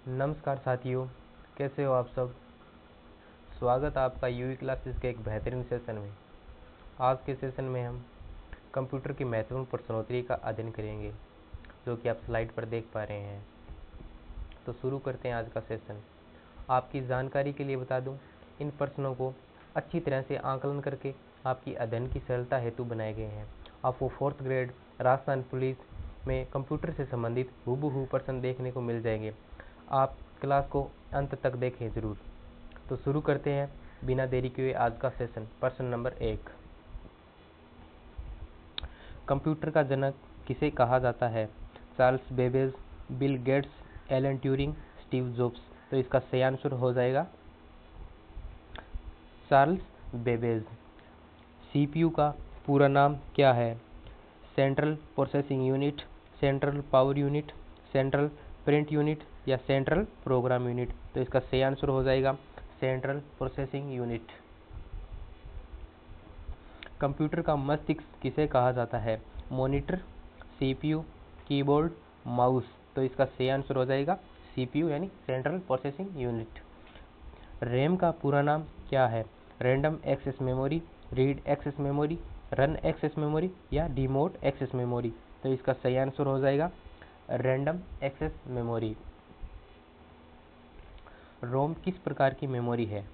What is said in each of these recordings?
नमस्कार साथियों, कैसे हो आप सब। स्वागत है आपका यूई क्लासेस के एक बेहतरीन सेशन में। आज के सेशन में हम कंप्यूटर की महत्वपूर्ण प्रश्नोत्तरी का अध्ययन करेंगे, जो कि आप स्लाइड पर देख पा रहे हैं। तो शुरू करते हैं आज का सेशन। आपकी जानकारी के लिए बता दूं, इन प्रश्नों को अच्छी तरह से आकलन करके आपकी अध्ययन की सरलता हेतु बनाए गए हैं। आपको 4th ग्रेड राजस्थान पुलिस में कंप्यूटर से संबंधित हूबहू प्रश्न देखने को मिल जाएंगे। आप क्लास को अंत तक देखें जरूर। तो शुरू करते हैं बिना देरी किए आज का सेशन। प्रश्न नंबर 1, कंप्यूटर का जनक किसे कहा जाता है? Charles Babbage, Bill Gates, Alan Turing, Steve jobs. तो इसका सही आंसर हो जाएगा चार्ल्स बेबेज। सीपीयू का पूरा नाम क्या है? Central processing unit, central power unit, central print unit या सेंट्रल प्रोग्राम यूनिट। तो इसका सही आंसर हो जाएगा सेंट्रल प्रोसेसिंग यूनिट। कंप्यूटर का मस्तिष्क किसे कहा जाता है? Monitor, CPU, keyboard, mouse. तो इसका सही आंसर हो जाएगा सीपीयू यानी सेंट्रल प्रोसेसिंग यूनिट। रैम का पूरा नाम क्या है? Random access memory, read access memory, run access memory या रिमोट एक्सेस मेमोरी। तो इसका सही आंसर हो जाएगा रैंडम एक्सेस मेमोरी। रोम किस प्रकार की मेमोरी है?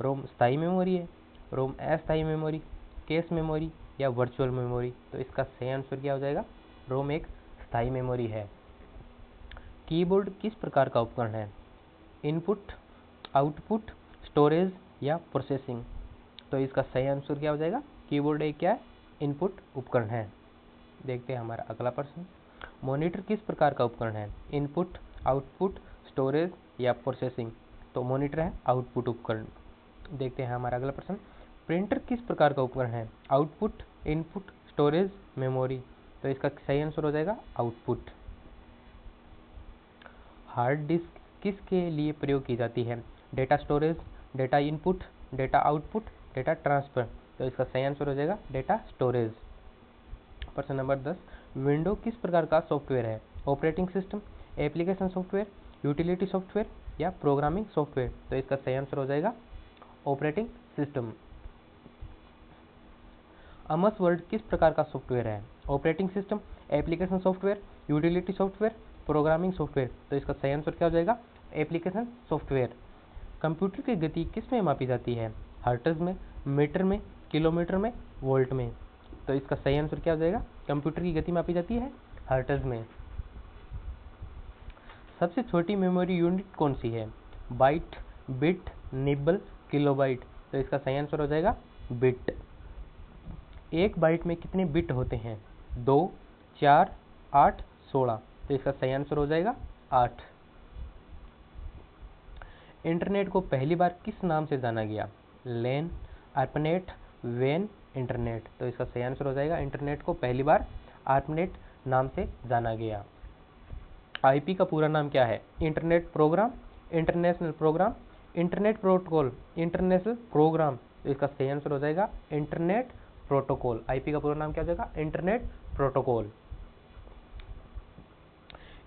रोम स्थायी मेमोरी है, रोम अस्थायी मेमोरी, कैश मेमोरी या वर्चुअल मेमोरी। तो इसका सही आंसर क्या हो जाएगा? रोम एक स्थायी मेमोरी है। कीबोर्ड किस प्रकार का उपकरण है? इनपुट, आउटपुट, स्टोरेज या प्रोसेसिंग। तो इसका सही आंसर क्या हो जाएगा? कीबोर्ड एक क्या है? इनपुट उपकरण है। देखते हैं हमारा अगला प्रश्न। मॉनिटर किस प्रकार का उपकरण है? इनपुट, आउटपुट, स्टोरेज या प्रोसेसिंग। तो मॉनिटर है आउटपुट उपकरण। देखते हैं हमारा अगला प्रश्न। प्रिंटर किस प्रकार का उपकरण है? Output, input, storage, memory. तो इसका सही आंसर हो जाएगा आउटपुट। हार्ड डिस्क किसके लिए प्रयोग की जाती है? Data storage, data input, data output, data transfer. तो इसका सही आंसर हो जाएगा डेटा स्टोरेज। प्रश्न नंबर 10, विंडो किस प्रकार का सॉफ्टवेयर है? Operating system, application software, utility software या प्रोग्रामिंग सॉफ्टवेयर। तो इसका सही आंसर हो जाएगा ऑपरेटिंग सिस्टम। अमस वर्ड किस प्रकार का सॉफ्टवेयर है? Operating system, application software, utility software, programming software. तो इसका सही आंसर क्या हो जाएगा? Application software. कंप्यूटर की गति किस में मापी जाती है? हर्ट्ज में, मीटर में, किलोमीटर में, वोल्ट में। तो इसका सही आंसर क्या हो जाएगा? कंप्यूटर की गति मापी जाती है हर्ट्ज में। सबसे छोटी मेमोरी यूनिट कौन सी है? Byte, bit, nibble, kilobyte. तो इसका सही आंसर हो जाएगा बिट। एक बाइट में कितने बिट होते हैं? 2, 4, 8, 16। तो इसका सही आंसर हो जाएगा 8। इंटरनेट को पहली बार किस नाम से जाना गया? लेन, आर्पनेट, वेन, इंटरनेट। तो इसका सही आंसर हो जाएगा इंटरनेट को पहली बार आर्पनेट नाम से जाना गया। आईपी का पूरा नाम क्या है? Internet program, international program, internet protocol, international program. तो इसका सही आंसर हो जाएगा इंटरनेट प्रोटोकॉल। आईपी का पूरा नाम क्या हो जाएगा? Internet protocol.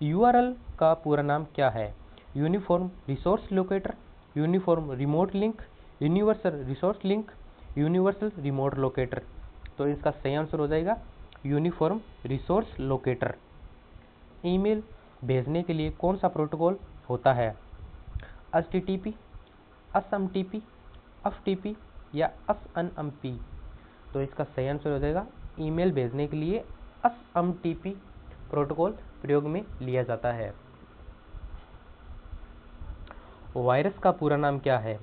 यूआरएल का पूरा नाम क्या है? Uniform resource locator, uniform remote link, universal resource link, universal remote locator. तो इसका सही आंसर हो जाएगा यूनिफॉर्म रिसोर्स लोकेटर। ईमेल भेजने के लिए कौन सा प्रोटोकॉल होता है? एचटीटीपी, एसएमटीपी, एफटीपी या एसएनएमपी। तो इसका सही आंसर हो जाएगा ईमेल भेजने के लिए एसएमटीपी प्रोटोकॉल प्रयोग में लिया जाता है। वायरस का पूरा नाम क्या है?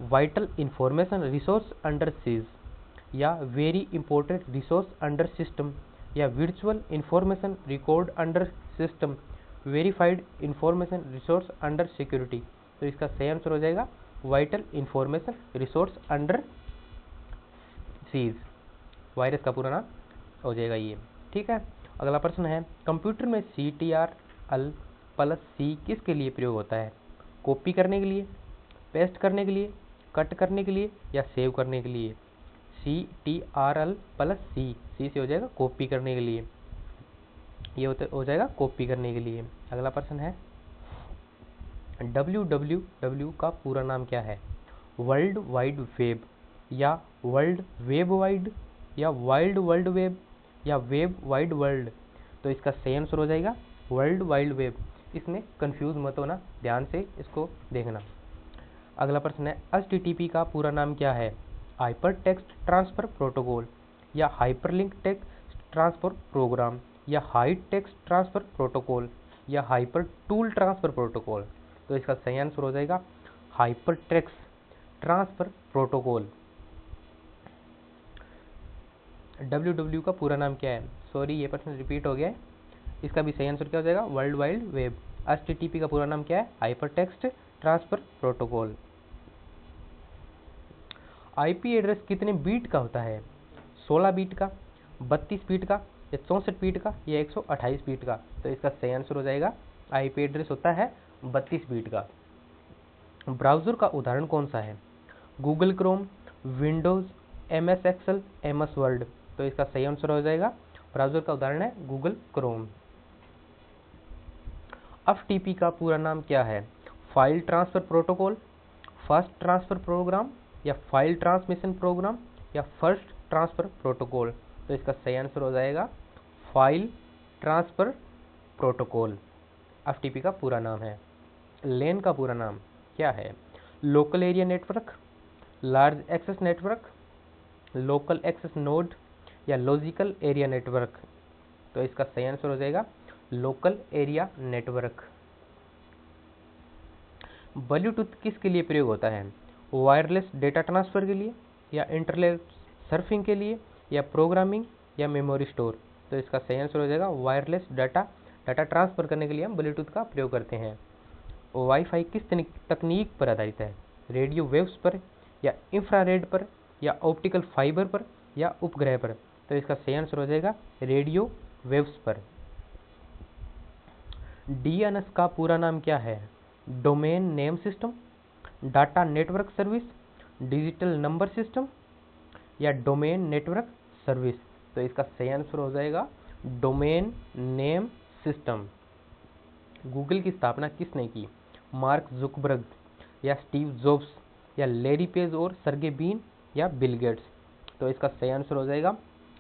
Vital information resource under siege या very important resource under system या virtual information record under system, verified information resource under security. तो इसका सही आंसर हो जाएगा vital information resource under siege. Virus का पूरा नाम हो जाएगा ये। ठीक है, अगला प्रश्न है, कंप्यूटर में CTRL+C किसके लिए प्रयोग होता है? कॉपी करने के लिए, पेस्ट करने के लिए, कट करने के लिए या सेव करने के लिए। CTRL प्लस सी से हो जाएगा कॉपी करने के लिए, ये हो जाएगा कॉपी करने के लिए। अगला प्रश्न है www का पूरा नाम क्या है? वर्ल्ड वाइड वेब, या वर्ल्ड वेब वाइड, या वाइल्ड वर्ल्ड वेब, या वेब वाइड वर्ल्ड। तो इसका सही आंसर हो जाएगा वर्ल्ड वाइड वेब। इसमें कंफ्यूज मत होना, ध्यान से इसको देखना। अगला प्रश्न है HTTP का पूरा नाम क्या है? हाइपर टेक्स्ट ट्रांसफर प्रोटोकॉल, या हाइपरलिंक टेक्स्ट ट्रांसफर प्रोग्राम, या हाई टेक्स्ट ट्रांसफर प्रोटोकॉल, या हाइपर टूल ट्रांसफर प्रोटोकॉल। तो इसका सही आंसर हो जाएगा hyper text transfer protocol. www का पूरा नाम क्या है? सॉरी, ये प्रश्न रिपीट हो गया है। इसका भी सही आंसर क्या हो जाएगा? World wide web. HTTP का पूरा नाम क्या है? Hyper text transfer protocol. IP address कितने बीट का होता है? 16 बीट का, 32 बीट का, या 64 बीट का, या 128 बीट का। तो इसका सही आंसर हो जाएगा IP एड्रेस होता है 32 बीट का। ब्राउज़र का उदाहरण कौन सा है? Google Chrome, Windows, MS Excel, MS Word. तो इसका सही आंसर हो जाएगा, ब्राउज़र का उदाहरण है गूगल क्रोम। FTP का पूरा नाम क्या है? File transfer protocol, fast transfer program, या फाइल ट्रांसमिशन प्रोग्राम, या फर्स्ट ट्रांसफर प्रोटोकॉल। तो इसका सही आंसर हो जाएगा फाइल ट्रांसफर प्रोटोकॉल। FTP का पूरा नाम है। LAN का पूरा नाम क्या है? Local area network, large access network, local access node, या लॉजिकल एरिया नेटवर्क। तो इसका सही आंसर हो जाएगा लोकल एरिया नेटवर्क। ब्लूटूथ किसके लिए प्रयोग होता है? वायरलेस डेटा ट्रांसफर के लिए, या इंटरनेट सर्फिंग के लिए, या प्रोग्रामिंग, या मेमोरी स्टोर। तो इसका सही आंसर हो जाएगा वायरलेस डाटा ट्रांसफर करने के लिए हम ब्लूटूथ का प्रयोग करते हैं। वाईफाई किस तकनीक पर आधारित है? रेडियो वेव्स पर, या इंफ्रारेड पर, या ऑप्टिकल फाइबर पर, या उपग्रह पर। तो इसका सही आंसर हो जाएगा रेडियो वेव्स पर। DNS का पूरा नाम क्या है? Domain name system, data network service, digital number system, या डोमेन नेटवर्क सर्विस। तो इसका सही आंसर हो जाएगा डोमेन नेम सिस्टम। गूगल की स्थापना किसने की? मार्क जुकरबर्ग, या स्टीव जॉब्स, या लैरी पेज और सर्गे बीन, या बिल गेट्स। तो इसका सही आंसर हो जाएगा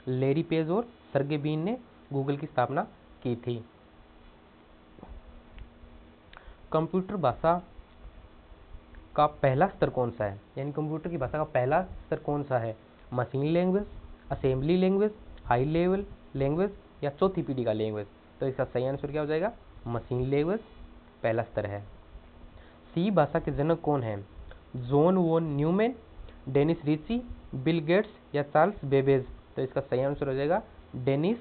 लैरी पेज और सर्गे बीन ने गूगल की स्थापना की थी। कंप्यूटर भाषा का पहला स्तर कौन सा है? यानी कंप्यूटर की भाषा का पहला स्तर कौन सा है? Machine language, assembly language, high level language, या चौथी पीढ़ी का लैंग्वेज। तो इसका सही आंसर क्या हो जाएगा? मशीन लैंग्वेज पहला स्तर है। सी भाषा के जनक कौन है? John von Neumann, Dennis Ritchie, Bill Gates, या चार्ल्स बेबेज। तो इसका सही आंसर हो जाएगा डेनिस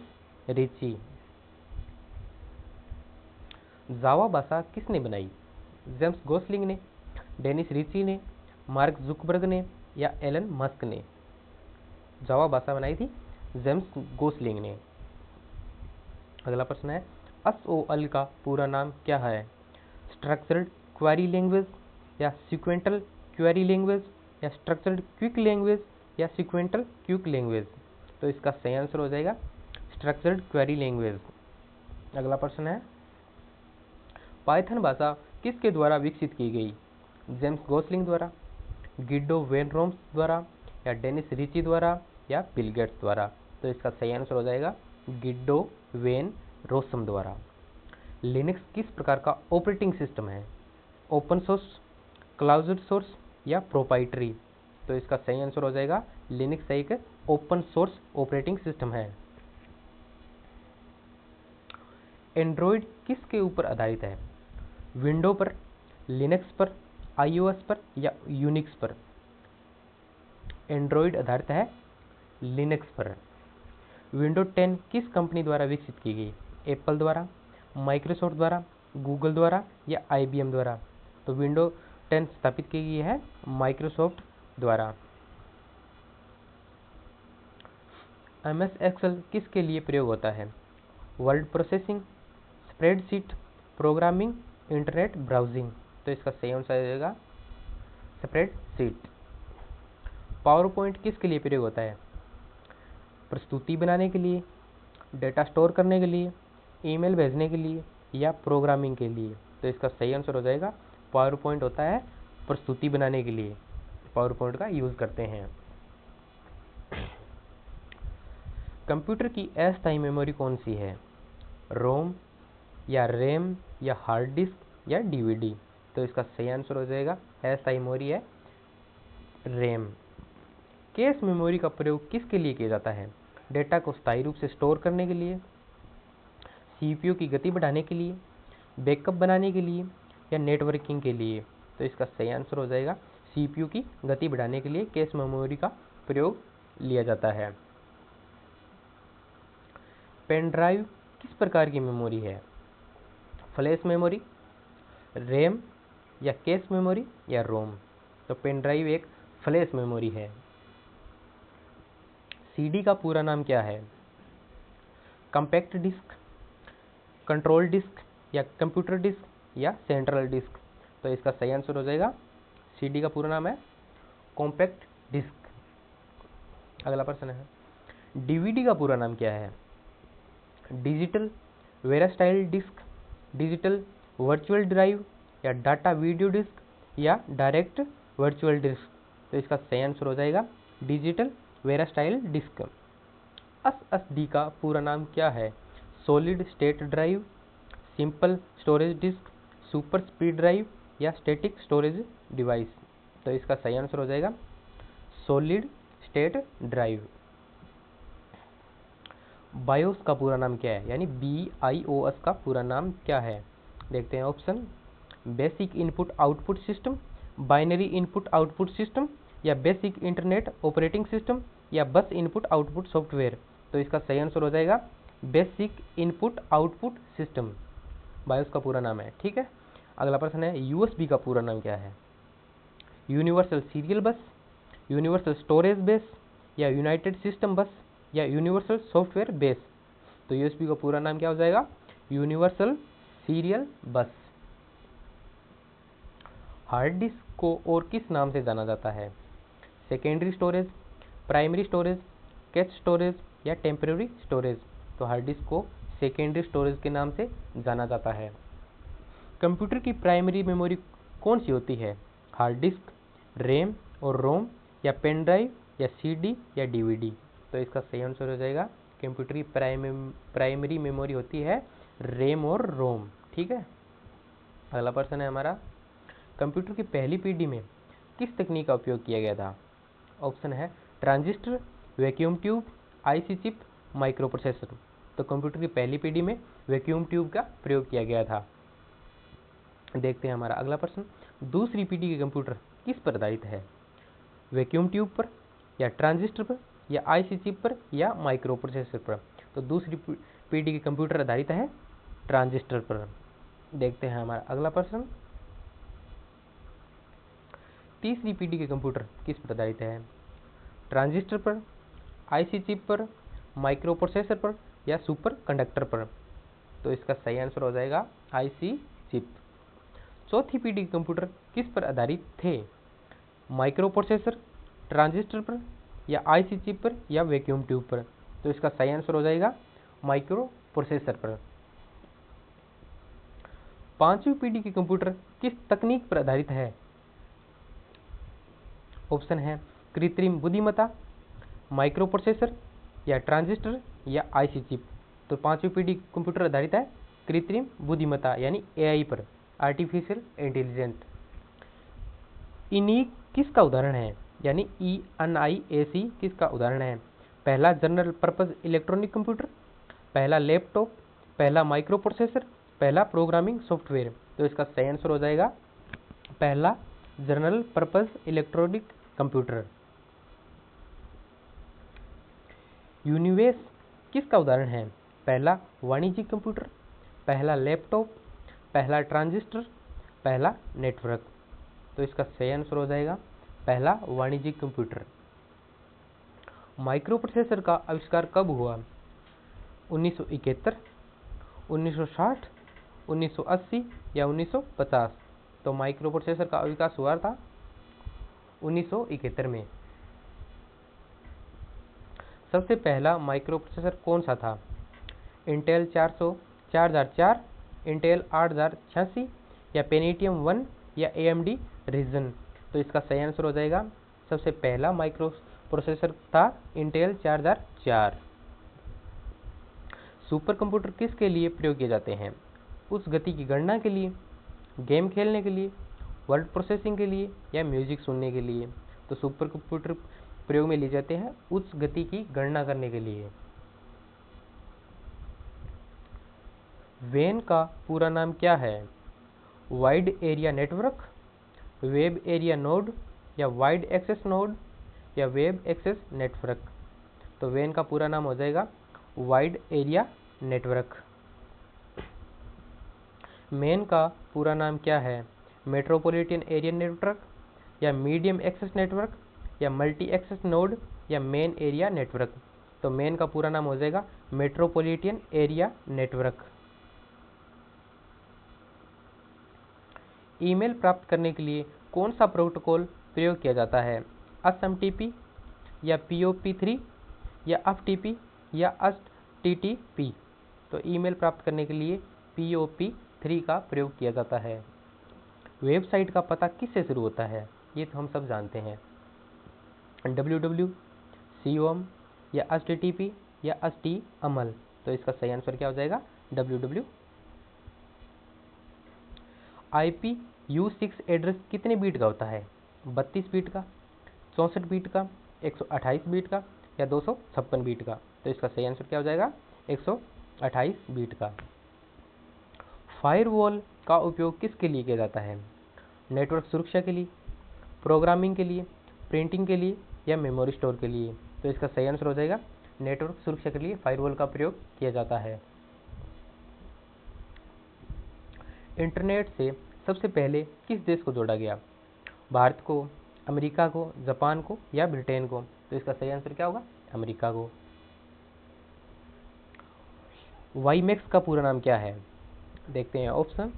रिची। जावा भाषा किसने बनाई? जेम्स गोसलिंग ने, डेनिस रिची ने, मार्क जुकरबर्ग ने, या एलन मस्क ने। जावा भाषा बनाई थी जेम्स गोसलिंग ने। अगला प्रश्न है SOL का पूरा नाम क्या है? स्ट्रक्चर्ड क्वेरी लैंग्वेज, या सीक्वेंटल क्वेरी लैंग्वेज, या स्ट्रक्चर्ड क्विक लैंग्वेज, या सीक्वेंटल क्विक लैंग्वेज। तो इसका सही आंसर हो जाएगा स्ट्रक्चर्ड क्वेरी लैंग्वेज। अगला प्रश्न है पाइथन भाषा किसके द्वारा विकसित की गई? जेम्स गोसलिंग द्वारा, गिडो वेन रोम्स द्वारा, या डेनिस रिची द्वारा, या बिल गेट्स द्वारा। तो इसका सही आंसर हो जाएगा गिडो वेन रोसम द्वारा। लिनक्स किस प्रकार का ऑपरेटिंग सिस्टम है? ओपन सोर्स, क्लाउड सोर्स, या प्रोप्राइटरी। तो इसका सही आंसर हो जाएगा लिनक्स एक ओपन सोर्स ऑपरेटिंग सिस्टम है। एंड्रॉयड किसके ऊपर आधारित है? विंडो पर, लिनक्स पर, iOS पर, या यूनिक्स पर। एंड्रॉयड आधारित है लिनक्स पर। विंडो 10 किस कंपनी द्वारा विकसित की गई? एप्पल द्वारा, माइक्रोसॉफ्ट द्वारा, गूगल द्वारा, या IBM द्वारा। तो विंडो 10 स्थापित की गई है माइक्रोसॉफ्ट द्वारा। MS एक्सेल किसके लिए प्रयोग होता है? Word processing, spreadsheet, programming, internet browsing. तो इसका सही आंसर आएगा स्प्रेडशीट। पावर पॉइंट किसके लिए प्रयोग होता है? प्रस्तुति बनाने के लिए, डेटा स्टोर करने के लिए, ईमेल भेजने के लिए या प्रोग्रामिंग के लिए। तो इसका सही आंसर हो जाएगा पावर पॉइंट होता है प्रस्तुति बनाने के लिए, पावर पॉइंट का यूज करते हैं। कंप्यूटर की अस्थायी मेमोरी कौन सी है? रोम या रैम या हार्ड डिस्क या डीवीडी। तो इसका सही आंसर हो जाएगा अस्थायी मेमोरी है रैम। कैश मेमोरी का प्रयोग किसके लिए किया जाता है? डेटा को स्थायी रूप से स्टोर करने के लिए, सीपीयू की गति बढ़ाने के लिए, बैकअप बनाने के लिए या नेटवर्किंग के लिए। तो इसका सही आंसर हो जाएगा सीपीयू की गति बढ़ाने के लिए कैश मेमोरी का प्रयोग लिया जाता है। पेन ड्राइव किस प्रकार की मेमोरी है? फ्लैश मेमोरी, रैम या कैश मेमोरी या रोम। तो पेन ड्राइव एक फ्लैश मेमोरी है। सीडी का पूरा नाम क्या है? कॉम्पैक्ट डिस्क, कंट्रोल डिस्क या कंप्यूटर डिस्क या सेंट्रल डिस्क। तो इसका सही आंसर हो जाएगा सीडी का पूरा नाम है कॉम्पैक्ट डिस्क। अगला प्रश्न है, डीवीडी का पूरा नाम क्या है? Digital versatile disc, digital virtual drive या डाटा वीडियो डिस्क या डायरेक्ट वर्चुअल डिस्क। तो इसका सही आंसर हो जाएगा डिजिटल वेरास्टाइल डिस्क। एसएसडी का पूरा नाम क्या है? Solid state drive, simple storage disk, super speed drive या स्टैटिक स्टोरेज डिवाइस। तो इसका सही आंसर हो जाएगा सॉलिड स्टेट ड्राइव। बायोस का पूरा नाम क्या है? यानी BIOS का पूरा नाम क्या है? देखते हैं option, basic input output system, binary input output system या बेसिक इंटरनेट ऑपरेटिंग सिस्टम या बस इनपुट आउटपुट सॉफ्टवेयर। तो इसका सही आंसर हो जाएगा basic input output system, BIOS का पूरा नाम है। ठीक है, अगला प्रश्न है, USB का पूरा नाम क्या है? यूनिवर्सल सीरियल बस, यूनिवर्सल स्टोरेज बेस या यूनाइटेड सिस्टम बस या यूनिवर्सल सॉफ्टवेयर बेस। तो USB का पूरा नाम क्या हो जाएगा? यूनिवर्सल सीरियल बस। हार्ड डिस्क को और किस नाम से जाना जाता है? Secondary storage, primary storage, catch storage या टेम्परेरी स्टोरेज। तो हार्ड डिस्क को सेकेंडरी स्टोरेज के नाम से जाना जाता है। कंप्यूटर की प्राइमरी मेमोरी कौन सी होती है? हार्ड डिस्क, रैम और रोम या पेन ड्राइव या CD या DVD। तो इसका सही आंसर हो जाएगा कंप्यूटर की प्राइमरी मेमोरी होती है रैम और रोम। ठीक है, अगला प्रश्न है हमारा, कंप्यूटर की पहली पीढ़ी में किस तकनीक का उपयोग किया गया था? ऑप्शन है transistor, vacuum tube, IC chip, micro processor. तो कंप्यूटर की पहली पीढ़ी में वैक्यूम ट्यूब का प्रयोग किया गया था। देखते हैं हमारा अगला प्रश्न, दूसरी पीढ़ी के कंप्यूटर किस पर आधारित है? वैक्यूम ट्यूब पर या ट्रांजिस्टर पर या IC चिप पर या माइक्रो प्रोसेसर पर। तो दूसरी पीढ़ी के कंप्यूटर आधारित है ट्रांजिस्टर पर। देखते हैं हमारा अगला प्रश्न, तीसरी पीढ़ी के कंप्यूटर किस पर आधारित है? ट्रांजिस्टर पर, IC चिप पर, माइक्रो प्रोसेसर पर या सुपर कंडक्टर पर। तो इसका सही आंसर हो जाएगा IC चिप। चौथी पीढ़ी के कंप्यूटर किस पर आधारित थे? माइक्रो प्रोसेसर, ट्रांजिस्टर पर या IC चिप पर या वैक्यूम ट्यूब पर। तो इसका सही आंसर हो जाएगा माइक्रो प्रोसेसर पर। पांचवी पीढ़ी के कंप्यूटर किस तकनीक पर आधारित है? ऑप्शन है कृत्रिम बुद्धिमत्ता, माइक्रो प्रोसेसर या ट्रांजिस्टर या IC चिप। तो पांचवी पीढ़ी कंप्यूटर आधारित है कृत्रिम बुद्धिमत्ता यानी AI पर, आर्टिफिशियल इंटेलिजेंस। इनिक किसका उदाहरण है? यानी ENIAC किसका उदाहरण है? पहला जनरल पर्पज इलेक्ट्रॉनिक कंप्यूटर, पहला लैपटॉप, पहला माइक्रो प्रोसेसर, पहला प्रोग्रामिंग सॉफ्टवेयर। तो इसका सही आंसर हो जाएगा पहला जनरल पर्पज इलेक्ट्रॉनिक कंप्यूटर। यूनिवेस किसका उदाहरण है? पहला वाणिज्यिक कंप्यूटर, पहला लैपटॉप, पहला ट्रांजिस्टर, पहला नेटवर्क। तो इसका सही आंसर हो जाएगा पहला वाणिज्यिक कंप्यूटर। माइक्रो प्रोसेसर का आविष्कार कब हुआ? 1971, 1960, 1980 या 1950। तो माइक्रो प्रोसेसर का विकास हुआ था 1971 में। सबसे पहला माइक्रो प्रोसेसर कौन सा था? इंटेल 4004, इंटेल 8086 या पेनिटियम 1 या AMD रीजन? तो इसका सही आंसर हो जाएगा सबसे पहला माइक्रो प्रोसेसर था इंटेल 4004। सुपर कंप्यूटर किसके लिए प्रयोग किए जाते हैं? उस गति की गणना के लिए, गेम खेलने के लिए, वर्ड प्रोसेसिंग के लिए या म्यूजिक सुनने के लिए? तो सुपर कंप्यूटर प्रयोग में लिए जाते हैं उस गति की गणना करने के लिए। वेन का पूरा नाम क्या है? Wide area network, web area node या वाइड एक्सेस नोड या वेब एक्सेस नेटवर्क? तो वेन का पूरा नाम हो जाएगा वाइड एरिया नेटवर्क। मेन का पूरा नाम क्या है? मेट्रोपॉलिटन एरिया नेटवर्क या मीडियम एक्सेस नेटवर्क या मल्टी एक्सेस नोड या मेन एरिया नेटवर्क? तो मेन का पूरा नाम हो जाएगा मेट्रोपॉलिटन एरिया नेटवर्क। ईमेल प्राप्त करने के लिए कौन सा प्रोटोकॉल प्रयोग किया जाता है? SMTP या POP3 या FTP या HTTP? तो ईमेल प्राप्त करने के लिए POP3 का प्रयोग किया जाता है। वेबसाइट का पता किससे शुरू होता है? ये तो हम सब जानते हैं, www, com या HTTP या HTML? तो इसका सही आंसर क्या हो जाएगा? www। IPv6 एड्रेस कितने बीट का होता है? 32 बीट का, 64 बीट का, 128 बीट का या 256 बीट का? तो इसका सही आंसर क्या हो जाएगा? 128 बीट का। फायरवॉल का उपयोग किसके लिए किया जाता है? नेटवर्क सुरक्षा के लिए, प्रोग्रामिंग के लिए, प्रिंटिंग के लिए या मेमोरी स्टोर के लिए? तो इसका सही आंसर हो जाएगा नेटवर्क सुरक्षा के लिए फायरवॉल का प्रयोग किया जाता है। इंटरनेट से सबसे पहले किस देश को जोड़ा गया? भारत को, अमेरिका को, जापान को या ब्रिटेन को? तो इसका सही आंसर क्या होगा? अमेरिका को। वाईमैक्स का पूरा नाम क्या है? देखते हैं option.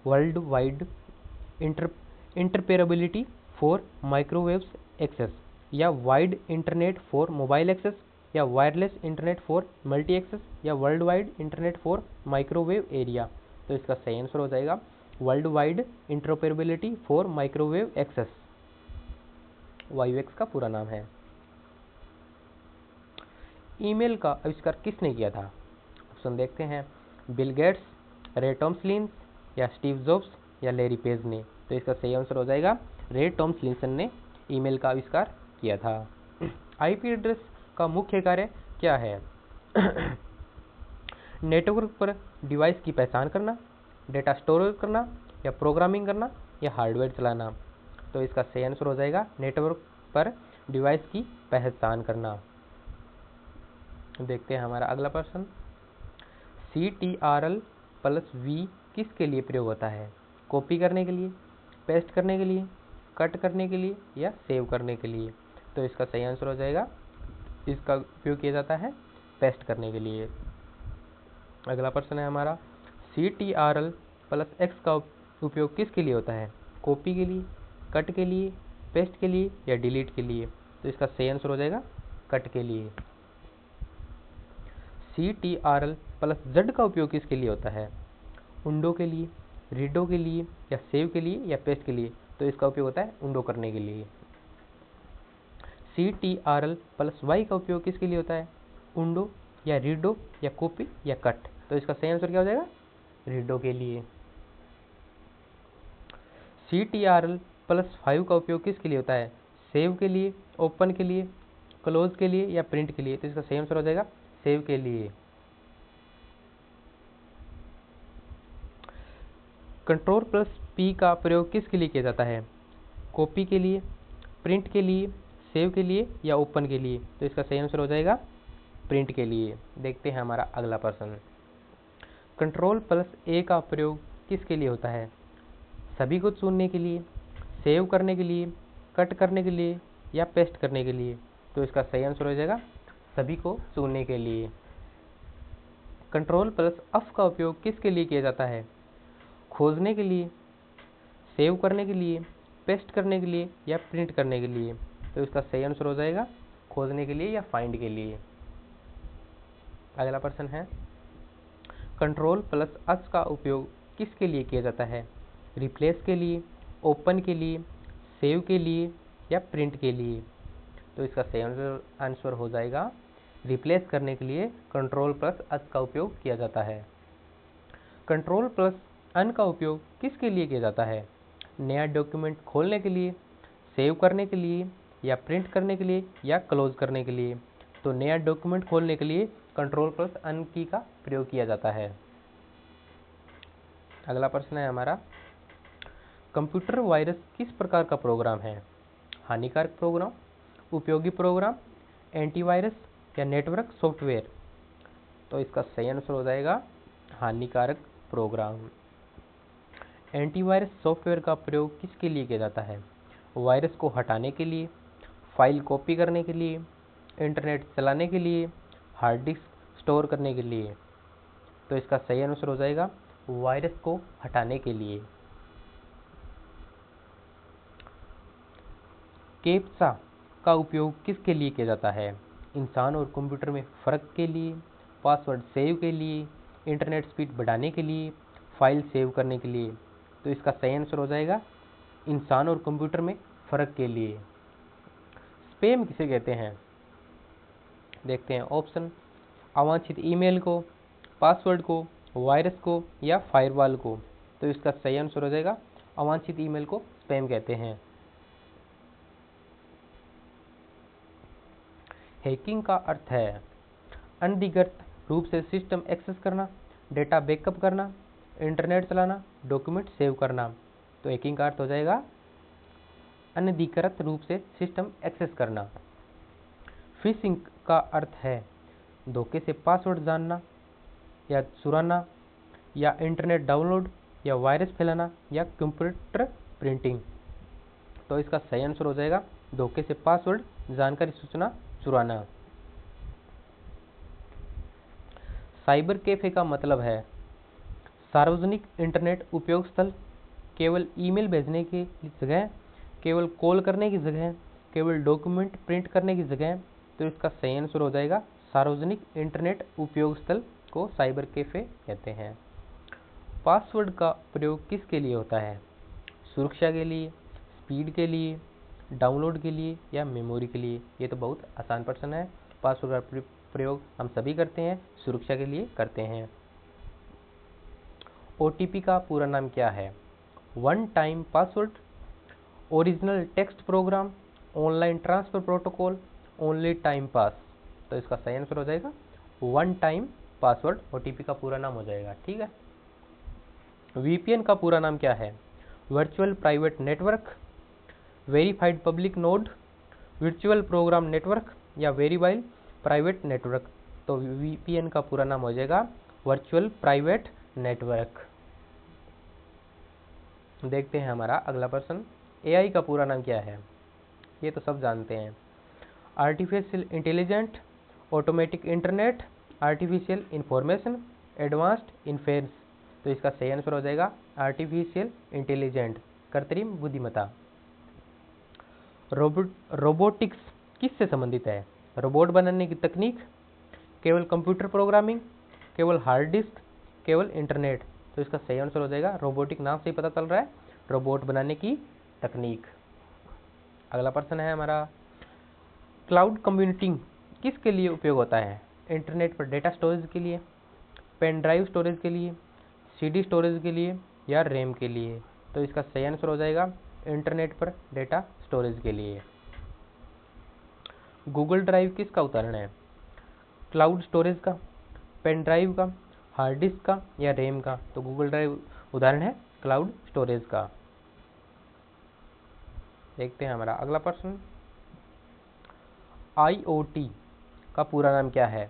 World wide interoperability for microwaves access या wide internet for mobile access या wireless internet for multi access या world wide internet for microwave area? तो इसका सही आंसर हो जाएगा world wide interoperability for microwave access. WiMAX का पूरा नाम है। ईमेल का आविष्कार किसने किया था? ऑप्शन देखते हैं। बिल गेट्स, रे टॉमलिंसन या स्टीव जॉब्स या लैरी पेज ने? तो इसका सही आंसर हो जाएगा रे टॉमलिंसन ने ईमेल का आविष्कार किया था। आईपी एड्रेस का मुख्य कार्य क्या है? नेटवर्क पर डिवाइस की पहचान करना, डेटा स्टोर करना या प्रोग्रामिंग करना या हार्डवेयर चलाना? तो इसका सही आंसर हो जाएगा नेटवर्क पर डिवाइस की पहचान करना। देखते हैं हमारा अगला प्रश्न। CTRL+V किसके लिए प्रयोग होता है? कॉपी करने के लिए, पेस्ट करने के लिए, कट करने के लिए या सेव करने के लिए? तो इसका सही आंसर हो जाएगा इसका उपयोग किया जाता है पेस्ट करने के लिए। अगला प्रश्न है हमारा। CTRL+X का उपयोग किसके लिए होता है? कॉपी के लिए, कट के लिए, पेस्ट के लिए या डिलीट के लिए? तो इसका सही आंसर हो जाएगा कट के लिए। CTRL+Z का उपयोग किसके लिए होता है? उंडो के लिए, रीडो के लिए या सेव के लिए या पेस्ट के लिए? तो इसका उपयोग होता है उंडो करने के लिए। CTRL+Y का उपयोग किसके लिए होता है? उंडो या रीडो या कॉपी या कट? तो इसका सही आंसर क्या हो जाएगा? रीडो के लिए। CTRL+5 का उपयोग किसके लिए होता है? सेव के लिए, ओपन के लिए, क्लोज के लिए या प्रिंट के लिए? तो इसका सही आंसर हो जाएगा सेव के लिए। Ctrl+P का प्रयोग किसके लिए किया जाता है? कॉपी के लिए, प्रिंट के लिए, सेव के लिए या ओपन के लिए? तो इसका सही आंसर हो जाएगा प्रिंट के लिए। देखते हैं हमारा अगला प्रश्न। Ctrl+A का प्रयोग किसके लिए होता है? सभी को चुनने के लिए, सेव करने के लिए, कट करने के लिए या पेस्ट करने के लिए? तो इसका सही आंसर हो जाएगा सभी को चुनने के लिए। Ctrl+F का उपयोग किसके लिए किया जाता है? खोजने के लिए, सेव करने के लिए, पेस्ट करने के लिए या प्रिंट करने के लिए? तो इसका सही आंसर हो जाएगा खोजने के लिए या फाइंड के लिए। अगला प्रश्न है, कंट्रोल प्लस अस का उपयोग किसके लिए किया जाता है? रिप्लेस के लिए, ओपन के लिए, सेव के लिए या प्रिंट के लिए? तो इसका सही आंसर हो जाएगा रिप्लेस करने के लिए कंट्रोल प्लस अस का उपयोग किया जाता है। कंट्रोल प्लस अन का उपयोग किसके लिए किया जाता है? नया डॉक्यूमेंट खोलने के लिए, सेव करने के लिए या प्रिंट करने के लिए या क्लोज करने के लिए? तो नया डॉक्यूमेंट खोलने के लिए कंट्रोल प्लस अन की का प्रयोग किया जाता है। अगला प्रश्न है हमारा, कंप्यूटर वायरस किस प्रकार का प्रोग्राम है? हानिकारक प्रोग्राम, उपयोगी प्रोग्राम, एंटीवायरस या नेटवर्क सॉफ्टवेयर? तो इसका सही आंसर हो जाएगा हानिकारक प्रोग्राम। एंटीवायरस सॉफ्टवेयर का प्रयोग किसके लिए किया जाता है? वायरस को हटाने के लिए, फाइल कॉपी करने के लिए, इंटरनेट चलाने के लिए, हार्ड डिस्क स्टोर करने के लिए? तो इसका सही आंसर हो जाएगा वायरस को हटाने के लिए। कैप्चा का उपयोग किसके लिए किया जाता है? इंसान और कंप्यूटर में फ़र्क के लिए, पासवर्ड सेव के लिए, इंटरनेट स्पीड बढ़ाने के लिए, फाइल सेव करने के लिए? तो इसका सही आंसर हो जाएगा इंसान और कंप्यूटर में फ़र्क के लिए। स्पैम किसे कहते हैं? देखते हैं ऑप्शन, अवांछित ईमेल को, पासवर्ड को, वायरस को या फायरवॉल को? तो इसका सही आंसर हो जाएगा अवांछित ईमेल को स्पैम कहते हैं। हैकिंग का अर्थ है अनधिकृत रूप से सिस्टम एक्सेस करना, डेटा बैकअप करना, इंटरनेट चलाना, डॉक्यूमेंट सेव करना। तो हैकिंग का अर्थ हो जाएगा अनधिकृत रूप से सिस्टम एक्सेस करना। फिशिंग का अर्थ है धोखे से पासवर्ड जानना या चुराना या इंटरनेट डाउनलोड या वायरस फैलाना या कंप्यूटर प्रिंटिंग? तो इसका सही आंसर हो जाएगा धोखे से पासवर्ड, जानकारी, सूचना चुराना। साइबर कैफे का मतलब है सार्वजनिक इंटरनेट उपयोग स्थल, केवल ईमेल भेजने की जगह, केवल कॉल करने की जगह, केवल डॉक्यूमेंट प्रिंट करने की जगह? तो इसका सही आंसर हो जाएगा सार्वजनिक इंटरनेट उपयोग स्थल को साइबर कैफे कहते हैं। पासवर्ड का प्रयोग किसके लिए होता है? सुरक्षा के लिए, स्पीड के लिए, डाउनलोड के लिए या मेमोरी के लिए? ये तो बहुत आसान प्रश्न है। पासवर्ड का प्रयोग हम सभी करते हैं, सुरक्षा के लिए करते हैं। OTP का पूरा नाम क्या है? One time password, original text program, online transfer protocol, only time pass? तो इसका सही आंसर हो जाएगा वन टाइम पासवर्ड OTP का पूरा नाम हो जाएगा। ठीक है। VPN का पूरा नाम क्या है? Virtual private network, verified public node, virtual program network या वेरीफाइड प्राइवेट नेटवर्क? तो VPN का पूरा नाम हो जाएगा वर्चुअल प्राइवेट नेटवर्क। देखते हैं हमारा अगला प्रश्न, AI का पूरा नाम क्या है? ये तो सब जानते हैं। Artificial intelligent, automatic internet, artificial information, advanced inference? तो इसका सही आंसर हो जाएगा आर्टिफिशियल इंटेलिजेंट, कृत्रिम बुद्धिमत्ता। रोबोटिक्स किससे संबंधित है? रोबोट बनाने की तकनीक, केवल कंप्यूटर प्रोग्रामिंग, केवल हार्ड डिस्क, केवल इंटरनेट? तो इसका सही आंसर हो जाएगा रोबोटिक, नाम से ही पता चल रहा है रोबोट बनाने की तकनीक। अगला प्रश्न है हमारा, क्लाउड कंप्यूटिंग किसके लिए उपयोग होता है? इंटरनेट पर डेटा स्टोरेज के लिए, पेन ड्राइव स्टोरेज के लिए, CD स्टोरेज के लिए या रैम के लिए? तो इसका सही आंसर हो जाएगा इंटरनेट पर डेटा स्टोरेज के लिए। गूगल ड्राइव किसका उदाहरण है? क्लाउड स्टोरेज का, पेन ड्राइव का, हार्ड डिस्क का या रैम का? तो गूगल ड्राइव उदाहरण है क्लाउड स्टोरेज का। देखते हैं हमारा अगला प्रश्न, IoT का पूरा नाम क्या है?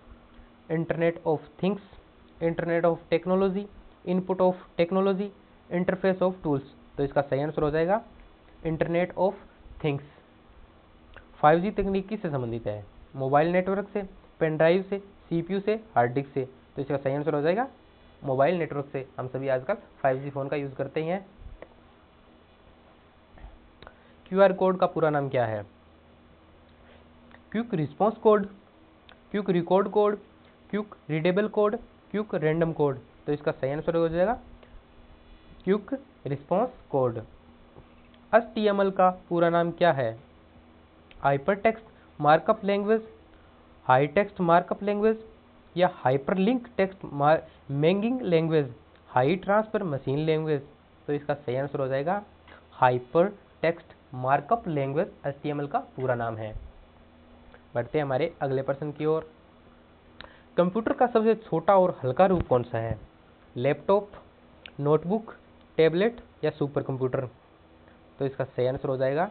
Internet of things, internet of technology, input of technology, interface of tools? तो इसका सही आंसर हो जाएगा इंटरनेट ऑफ थिंग्स। 5G तकनीक किससे संबंधित है? मोबाइल नेटवर्क से, पेन ड्राइव से, CPU से, हार्ड डिस्क से? तो इसका सही आंसर हो जाएगा मोबाइल नेटवर्क से। हम सभी आजकल 5G फ़ोन का यूज़ करते हैं। QR कोड का पूरा नाम क्या है? Quick response code, quick record code, quick readable code, quick random code. तो इसका सही आंसर हो जाएगा क्विक रिस्पॉन्स कोड। HTML का पूरा नाम क्या है? Hyper text markup language, high text markup language या hyperlink text managing language, high transfer machine language. तो इसका सही आंसर हो जाएगा hyper text markup language HTML का पूरा नाम है। बढ़ते हैं हमारे अगले प्रश्न की ओर। कंप्यूटर का सबसे छोटा और हल्का रूप कौन सा है? लैपटॉप, नोटबुक, टैबलेट या सुपर कंप्यूटर। तो इसका सही आंसर हो जाएगा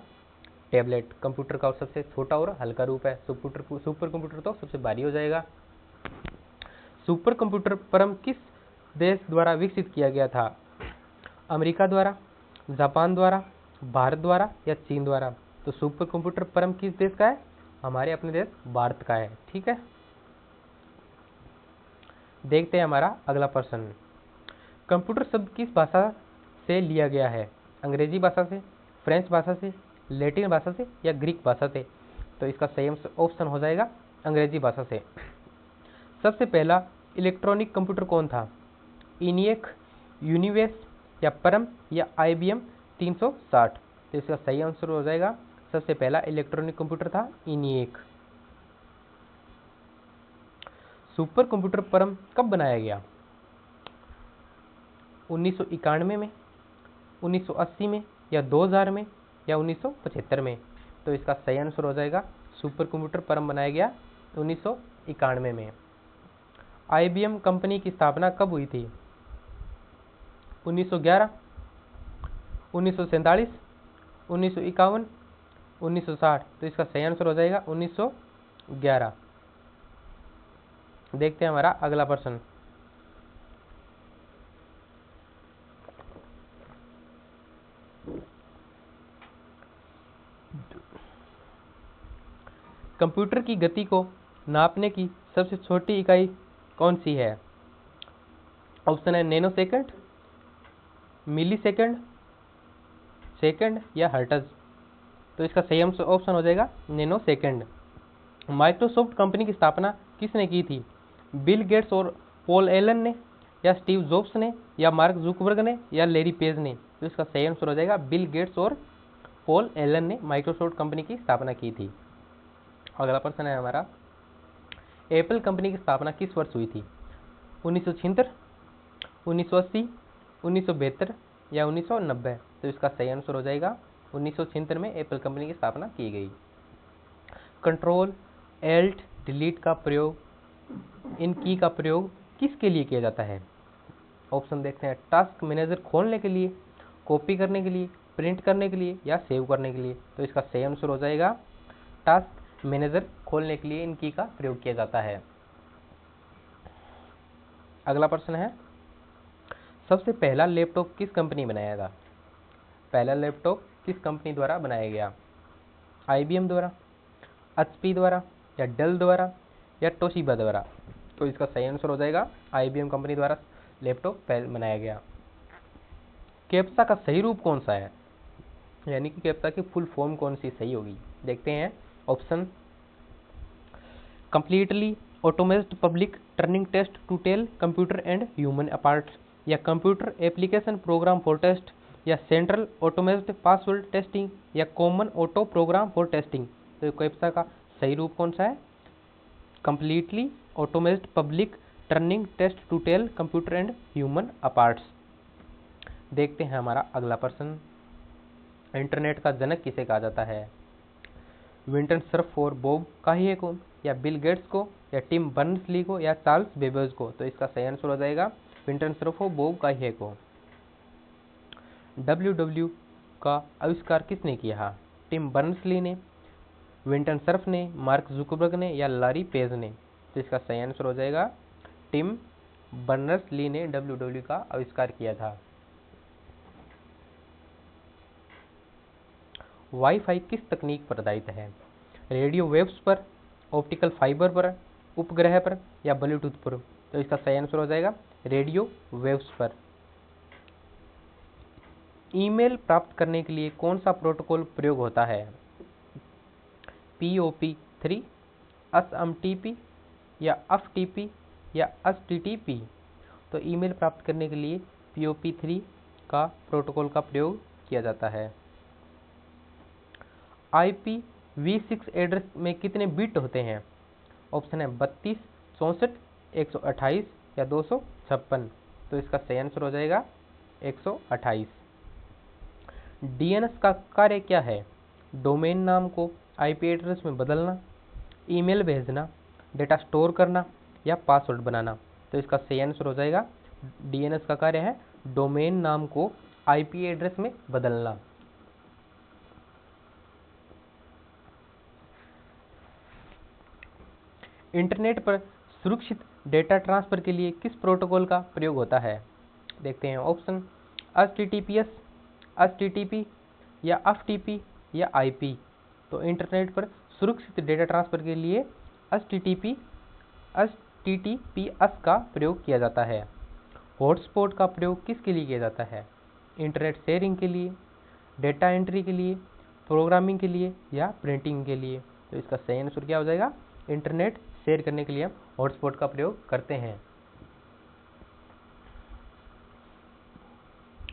टैबलेट। कंप्यूटर का सबसे छोटा और हल्का रूप है। सुपर कंप्यूटर तो सबसे भारी हो जाएगा। सुपर कंप्यूटर परम किस देश द्वारा विकसित किया गया था? अमेरिका द्वारा, जापान द्वारा, भारत द्वारा या चीन द्वारा। तो सुपर कंप्यूटर परम किस देश का है? हमारे अपने देश भारत का है। ठीक है, देखते हैं हमारा अगला प्रश्न। कंप्यूटर शब्द किस भाषा से लिया गया है? अंग्रेजी भाषा से, फ्रेंच भाषा से, लैटिन भाषा से या ग्रीक भाषा से। तो इसका सही ऑप्शन हो जाएगा अंग्रेजी भाषा से। सबसे पहला इलेक्ट्रॉनिक कंप्यूटर कौन था? इनिएक, यूनिवेस या परम या IBM 360। तो इसका सही आंसर हो जाएगा सबसे पहला इलेक्ट्रॉनिक कंप्यूटर था इनिएक। सुपर कंप्यूटर परम कब बनाया गया? 1991 में, 1980 में या 2000 में या 1975 में। तो इसका सही आंसर हो जाएगा सुपर कंप्यूटर परम बनाया गया 1991 में। IBM कंपनी की स्थापना कब हुई थी? 1911, 1947, 1951, 1960। तो इसका सही आंसर हो जाएगा 1911। देखते हैं हमारा अगला प्रश्न। कंप्यूटर की गति को नापने की सबसे छोटी इकाई कौन सी है? ऑप्शन है नैनो सेकंड, मिली सेकंड, सेकंड या हर्ट्ज। तो इसका सही ऑप्शन हो जाएगा नैनो सेकंड। माइक्रोसॉफ्ट कंपनी की स्थापना किसने की थी? बिल गेट्स और पॉल एलन ने या स्टीव जॉब्स ने या मार्क जुकरबर्ग ने या लैरी पेज ने। तो इसका सही आंसर हो जाएगा बिल गेट्स और पॉल एलन ने माइक्रोसॉफ्ट कंपनी की स्थापना की थी। अगला प्रश्न है हमारा, एप्पल कंपनी की स्थापना किस वर्ष हुई थी? 1976, 1980, 1972 या 1990। तो इसका सही आंसर हो जाएगा 1976 में एप्पल कंपनी की स्थापना की गई। कंट्रोल एल्ट डिलीट का प्रयोग, इन की का प्रयोग किसके लिए किया जाता है? ऑप्शन देखते हैं, टास्क मैनेजर खोलने के लिए, कॉपी करने के लिए, प्रिंट करने के लिए या सेव करने के लिए। तो इसका सही आंसर हो जाएगा टास्क मैनेजर खोलने के लिए इन की का प्रयोग किया जाता है। अगला प्रश्न है, सबसे पहला लैपटॉप किस कंपनी ने बनाया था? पहला लैपटॉप किस कंपनी द्वारा बनाया गया? IBM द्वारा, HP द्वारा या डेल द्वारा या टोशिबा द्वारा। तो इसका सही आंसर हो जाएगा IBM कंपनी द्वारा लैपटॉप बनाया गया। कैप्सा का सही रूप कौन सा है? यानी कि कैप्सा की फुल फॉर्म कौन सी सही होगी? देखते हैं option, completely automated public turning test to tell computer and human aparts या computer application program for test या सेंट्रल ऑटोमेटेड पासवर्ड टेस्टिंग या common auto program for testing. तो कैप्सा का सही रूप कौन सा है? Completely automated public turning test to tell computer and human aparts. देखते हैं हमारा अगला प्रश्न, इंटरनेट का जनक किसे कहा जाता है? विंटन सर्फ और बॉब काहिए को या बिल गेट्स को या टिम बर्नर्स-ली को या चार्ल्स बेबेज को। तो इसका सही आंसर हो जाएगा विंटन सर्फ और बॉब काहिए को। WW का आविष्कार किसने किया? टिम बर्नर्स-ली ने, विंटन सर्फ ने, मार्क जुकरबर्ग ने या लैरी पेज ने। तो इसका सही आंसर हो जाएगा टिम बर्नर्स-ली ने WW का आविष्कार किया था। वाईफाई किस तकनीक पर आधारित है? रेडियो वेव्स पर, ऑप्टिकल फाइबर पर, उपग्रह पर या ब्लूटूथ पर। तो इसका सही आंसर हो जाएगा रेडियो वेव्स पर। ईमेल प्राप्त करने के लिए कौन सा प्रोटोकॉल प्रयोग होता है? POP3, SMTP या FTP या HTTP। तो ईमेल प्राप्त करने के लिए POP3 का प्रोटोकॉल का प्रयोग किया जाता है। IPv6 एड्रेस में कितने बिट होते हैं? ऑप्शन है 32, 64, 128 या 256। तो इसका सही आंसर हो जाएगा 128। DNS का कार्य क्या है? डोमेन नाम को IP एड्रेस में बदलना, ईमेल भेजना, डेटा स्टोर करना या पासवर्ड बनाना। तो इसका सही आंसर हो जाएगा DNS का कार्य है डोमेन नाम को IP एड्रेस में बदलना। इंटरनेट पर सुरक्षित डेटा ट्रांसफर के लिए किस प्रोटोकॉल का प्रयोग होता है? देखते हैं ऑप्शन HTTPS, HTTP या FTP या IP। तो इंटरनेट पर सुरक्षित डेटा ट्रांसफर के लिए HTTPS का प्रयोग किया जाता है। हॉटस्पॉट का प्रयोग किसके लिए किया जाता है? इंटरनेट शेयरिंग के लिए, डेटा एंट्री के लिए, प्रोग्रामिंग के लिए या प्रिंटिंग के लिए। तो इसका सही आंसर क्या हो जाएगा? इंटरनेट शेयर करने के लिए हम हॉटस्पॉट का प्रयोग करते हैं।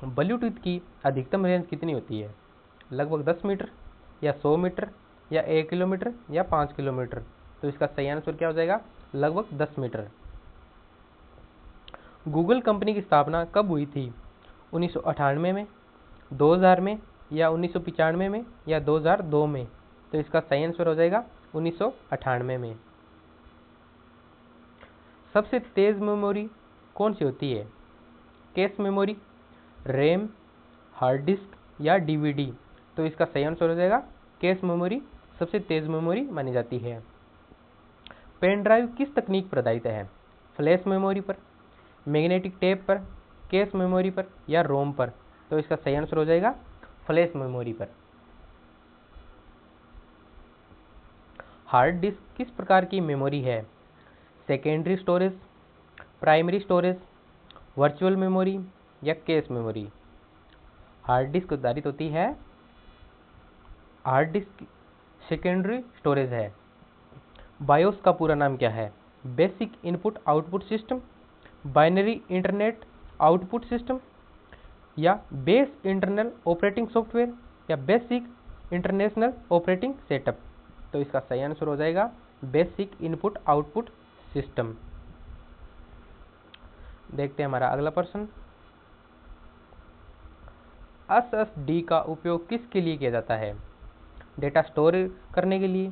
ब्लूटूथ की अधिकतम रेंज कितनी होती है? लगभग 10 मीटर या 100 मीटर या 1 किलोमीटर या 5 किलोमीटर। तो इसका सही आंसर क्या हो जाएगा? लगभग 10 मीटर। गूगल कंपनी की स्थापना कब हुई थी? 1998 में, 2000 में या 1995 में या 2002 में। तो इसका सही आंसर हो जाएगा 1998 में। सबसे तेज मेमोरी कौन सी होती है? Cache memory, RAM, hard disk या DVD। तो इसका सही आंसर हो जाएगा कैश मेमोरी सबसे तेज मेमोरी मानी जाती है। पेन ड्राइव किस तकनीक पर आधारित है? फ्लैश मेमोरी पर, मैग्नेटिक टेप पर, कैश मेमोरी पर या रोम पर। तो इसका सही आंसर हो जाएगा फ्लैश मेमोरी पर। हार्ड डिस्क किस प्रकार की मेमोरी है? Secondary storage, primary storage, virtual memory या कैश मेमोरी। हार्ड डिस्क आधारित होती है, हार्ड डिस्क सेकेंडरी स्टोरेज है। बायोस का पूरा नाम क्या है? Basic input output system, binary internet output system या बेस इंटरनल ऑपरेटिंग सॉफ्टवेयर या बेसिक इंटरनेशनल ऑपरेटिंग सेटअप। तो इसका सही आंसर हो जाएगा बेसिक इनपुट आउटपुट सिस्टम। देखते हैं हमारा अगला प्रश्न। SSD का उपयोग किसके लिए किया जाता है? डेटा स्टोर करने के लिए,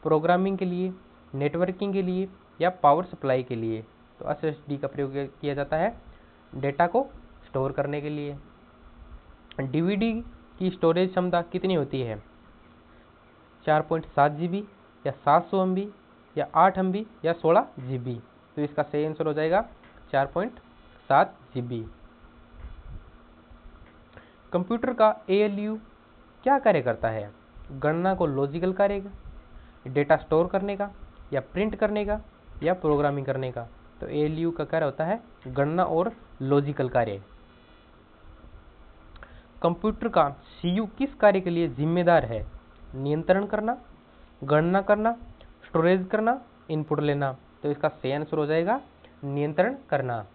प्रोग्रामिंग के लिए, नेटवर्किंग के लिए या पावर सप्लाई के लिए। तो SSD का प्रयोग किया जाता है डेटा को स्टोर करने के लिए। DVD की स्टोरेज क्षमता कितनी होती है? 4.7 GB या 700 MB या 8 MB या 16 GB। तो इसका सही आंसर हो जाएगा 4.7 GB। कंप्यूटर का ALU क्या कार्य करता है? गणना को लॉजिकल कार्य, डेटा स्टोर करने का या प्रिंट करने का या प्रोग्रामिंग करने का। तो ALU का कार्य होता है गणना और लॉजिकल कार्य। कंप्यूटर का CPU किस कार्य के लिए जिम्मेदार है? नियंत्रण करना, गणना करना, स्टोरेज करना, इनपुट लेना। तो इसका सही आंसर हो जाएगा नियंत्रण करना।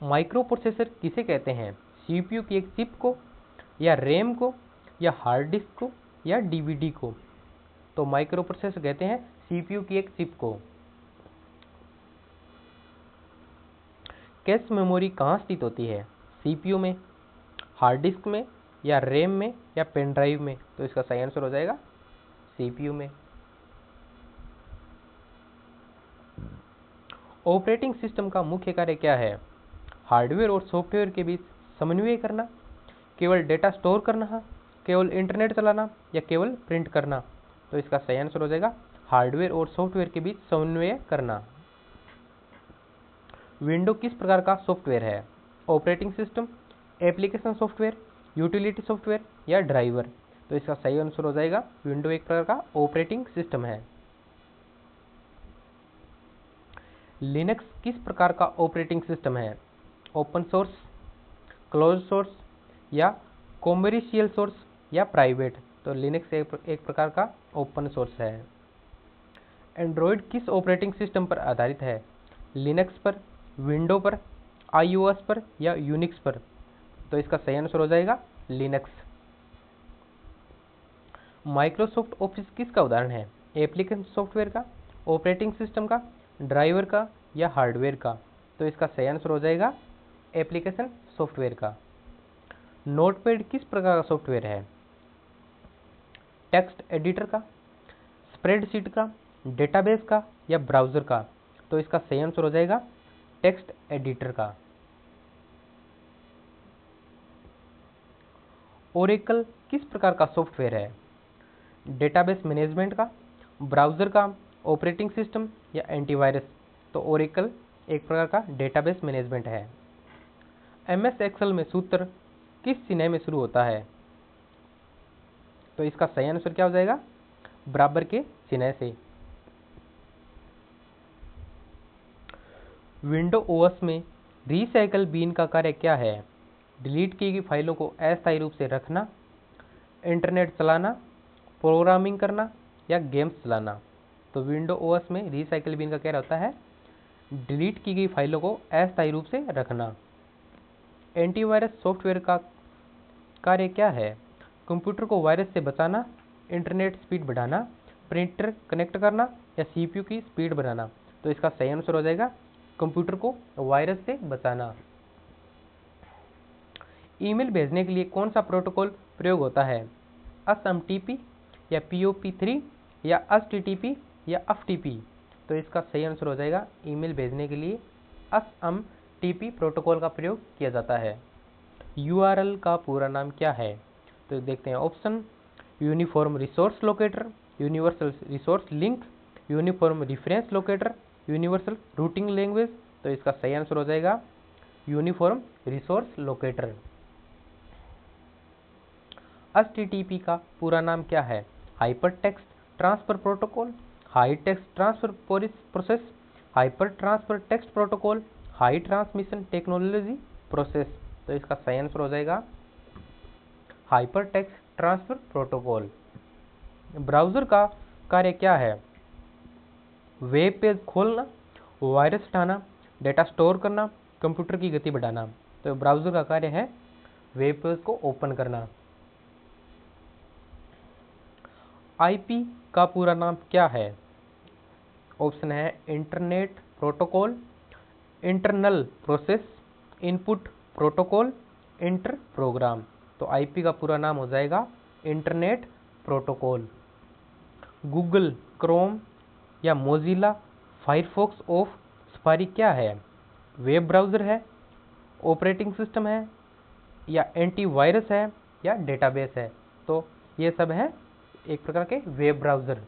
माइक्रो प्रोसेसर किसे कहते हैं? CPU की एक चिप को या रैम को या हार्ड डिस्क को या DVD को। तो माइक्रो प्रोसेसर कहते हैं CPU की एक चिप को। कैश मेमोरी कहाँ स्थित होती है? CPU में, हार्ड डिस्क में या रैम में या पेन ड्राइव में। तो इसका सही आंसर हो जाएगा CPU में। ऑपरेटिंग सिस्टम का मुख्य कार्य क्या है? हार्डवेयर और सॉफ्टवेयर के बीच समन्वय करना, केवल डेटा स्टोर करना, केवल इंटरनेट चलाना या केवल प्रिंट करना। तो इसका सही आंसर हो जाएगा हार्डवेयर और सॉफ्टवेयर के बीच समन्वय करना। विंडो किस प्रकार का सॉफ्टवेयर है? Operating system, application software, utility software या ड्राइवर। तो इसका सही आंसर हो जाएगा विंडो एक प्रकार का ऑपरेटिंग सिस्टम है। लिनक्स किस प्रकार का ऑपरेटिंग सिस्टम है? ओपन सोर्स, क्लोज सोर्स या कॉमर्शियल सोर्स या प्राइवेट। तो लिनक्स एक प्रकार का ओपन सोर्स है। एंड्रॉयड किस ऑपरेटिंग सिस्टम पर आधारित है? लिनक्स पर, विंडो पर, आईओएस पर या यूनिक्स पर? तो इसका सही आंसर हो जाएगा लिनक्स। माइक्रोसॉफ्ट ऑफिस किसका उदाहरण है? एप्लीकेशन सॉफ्टवेयर का, ऑपरेटिंग सिस्टम का, ड्राइवर का या हार्डवेयर का? तो इसका सही आंसर हो जाएगा एप्लीकेशन सॉफ्टवेयर का। नोटपैड किस प्रकार का सॉफ्टवेयर है? टेक्स्ट एडिटर का, स्प्रेडशीट का, डेटाबेस का या ब्राउजर का? तो इसका सही आंसर हो जाएगा टेक्स्ट एडिटर का। ओरेकल किस प्रकार का सॉफ्टवेयर है? डेटाबेस मैनेजमेंट का, ब्राउजर का, ऑपरेटिंग सिस्टम या एंटीवायरस? तो ओरेकल एक प्रकार का डेटाबेस मैनेजमेंट है। एमएस एक्सेल में सूत्र किस चिन्ह में शुरू होता है? तो इसका सही आंसर क्या हो जाएगा? बराबर के चिन्ह से। विंडो ओएस में रिसाइकल बीन का कार्य क्या है? डिलीट की गई फाइलों को अस्थायी रूप से रखना, इंटरनेट चलाना, प्रोग्रामिंग करना या गेम्स चलाना? तो विंडो ओएस में रिसाइकल बीन का क्या होता है? डिलीट की गई फाइलों को अस्थायी रूप से रखना। एंटीवायरस सॉफ्टवेयर का कार्य क्या है? कंप्यूटर को वायरस से बचाना, इंटरनेट स्पीड बढ़ाना, प्रिंटर कनेक्ट करना या सीपीयू की स्पीड बढ़ाना? तो इसका सही आंसर हो जाएगा कंप्यूटर को वायरस से बचाना। ईमेल भेजने के लिए कौन सा प्रोटोकॉल प्रयोग होता है? एसएमटीपी या पीओपी3 या एचटीटीपी या एफटीपी? तो इसका सही आंसर हो जाएगा ईमेल भेजने के लिए एसएमटीपी प्रोटोकॉल का प्रयोग किया जाता है। यूआरएल का पूरा नाम क्या है? तो देखते हैं option. Uniform resource locator, universal resource link, uniform reference locator, universal routing language? तो इसका सही आंसर हो जाएगा यूनिफॉर्म रिसोर्स लोकेटर। एचटीटीपी का पूरा नाम क्या है? Hyper text transfer protocol, high text transfer process, hyper transfer text protocol, high transmission technology process? तो इसका सही आंसर हो जाएगा hyper text transfer protocol. Browser का कार्य क्या है? वेब पेज खोलना, वायरस हटाना, डेटा स्टोर करना, कंप्यूटर की गति बढ़ाना? तो ब्राउजर का कार्य है वेब पेज को ओपन करना। आईपी का पूरा नाम क्या है? ऑप्शन है internet protocol, internal process, input protocol, inter program? तो आईपी का पूरा नाम हो जाएगा इंटरनेट प्रोटोकॉल। गूगल क्रोम या मोजिला फायरफॉक्स ऑफ सफारी क्या है? वेब ब्राउज़र है, ऑपरेटिंग सिस्टम है या एंटीवायरस है या डेटाबेस है? तो ये सब है एक प्रकार के वेब ब्राउज़र।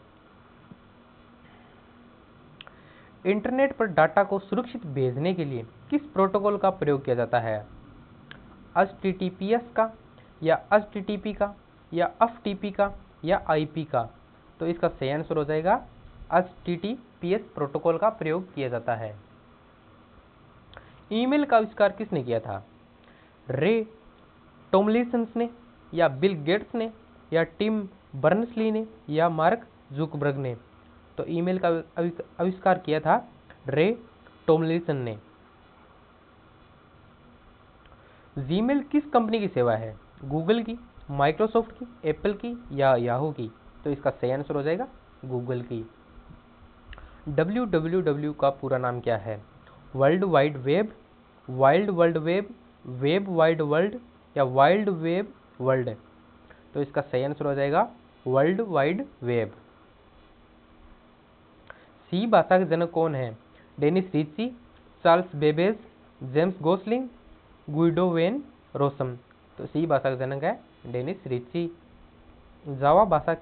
इंटरनेट पर डाटा को सुरक्षित भेजने के लिए किस प्रोटोकॉल का प्रयोग किया जाता है? HTTPS का या HTTP का या FTP का या IP का? तो इसका सही आंसर हो जाएगा HTTPS प्रोटोकॉल का प्रयोग किया जाता है। ईमेल का आविष्कार किसने किया था? रे टॉमलिंसन ने या बिल गेट्स ने या टिम बर्नर्स-ली ने या मार्क जुकरबर्ग ने? तो ईमेल का आविष्कार किया था रे टॉमलिंसन ने। जीमेल किस कंपनी की सेवा है? गूगल की, माइक्रोसॉफ्ट की, एप्पल की या याहू की? तो इसका सही आंसर हो जाएगा गूगल की। www का पूरा नाम क्या है? World wide web, wild world web, web wide world या वाइल्ड वेब वर्ल्ड? तो इसका सही आंसर हो जाएगा वर्ल्ड वाइड वेब। सी भाषा के जनक कौन है? Dennis Ritchie, Charles Babbage, James Gosling, Guido van Rossum? तो सी भाषा का जनक है डेनिस रीची। जावा भाषा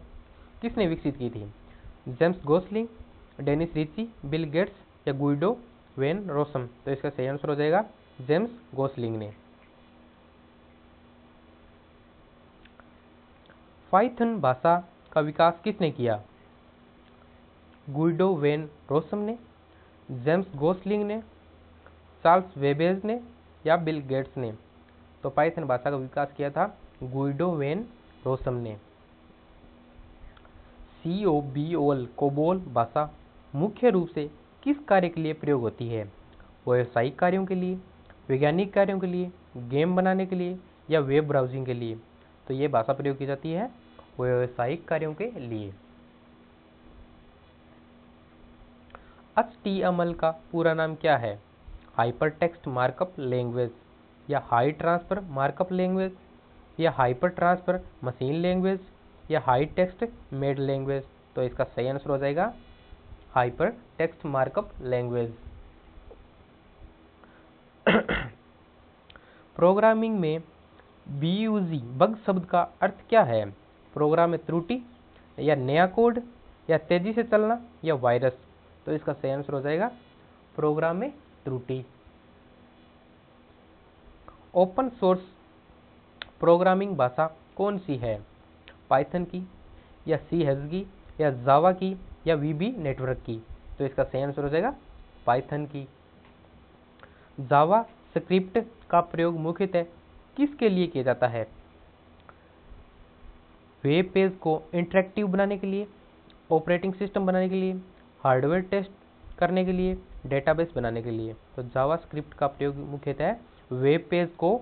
किसने विकसित की थी? James Gosling, Dennis Ritchie, Bill Gates या गुइडो वेन रोसम? तो इसका सही आंसर हो जाएगा जेम्स गोसलिंग ने। पाइथन भाषा का विकास किसने किया? गुइडो वेन रोसम ने, जेम्स गोसलिंग ने, चार्ल्स वेबेज ने या बिल गेट्स ने? तो पाइथन भाषा का विकास किया था गुइडो वेन रोसम ने। COBOL कोबोल भाषा मुख्य रूप से किस कार्य के लिए प्रयोग होती है? व्यावसायिक कार्यों के लिए, वैज्ञानिक कार्यों के लिए, गेम बनाने के लिए या वेब ब्राउजिंग के लिए? तो ये भाषा प्रयोग की जाती है व्यावसायिक कार्यों के लिए। HTML का पूरा नाम क्या है? हाइपर टेक्स्ट मार्कअप लैंग्वेज या हाई ट्रांसफर मार्कअप लैंग्वेज या हाइपर ट्रांसफर मशीन लैंग्वेज या हाई टेक्स्ट मेड लैंग्वेज? तो इसका सही आंसर हो जाएगा hyper text markup language. Programming में BUG बग शब्द का अर्थ क्या है? प्रोग्राम में त्रुटि या नया कोड या तेजी से चलना या वायरस? तो इसका सही आंसर हो जाएगा प्रोग्राम में त्रुटि। ओपन सोर्स प्रोग्रामिंग भाषा कौन सी है? पाइथन की या C# की या जावा की या VB नेटवर्क की? तो इसका सही आंसर हो जाएगा पाइथन की। जावा स्क्रिप्ट का प्रयोग मुख्यतः किसके लिए किया जाता है? वेब पेज को इंटरेक्टिव बनाने के लिए, ऑपरेटिंग सिस्टम बनाने के लिए, हार्डवेयर टेस्ट करने के लिए, डेटाबेस बनाने के लिए? तो जावा स्क्रिप्ट का प्रयोग मुख्यतः वेब पेज को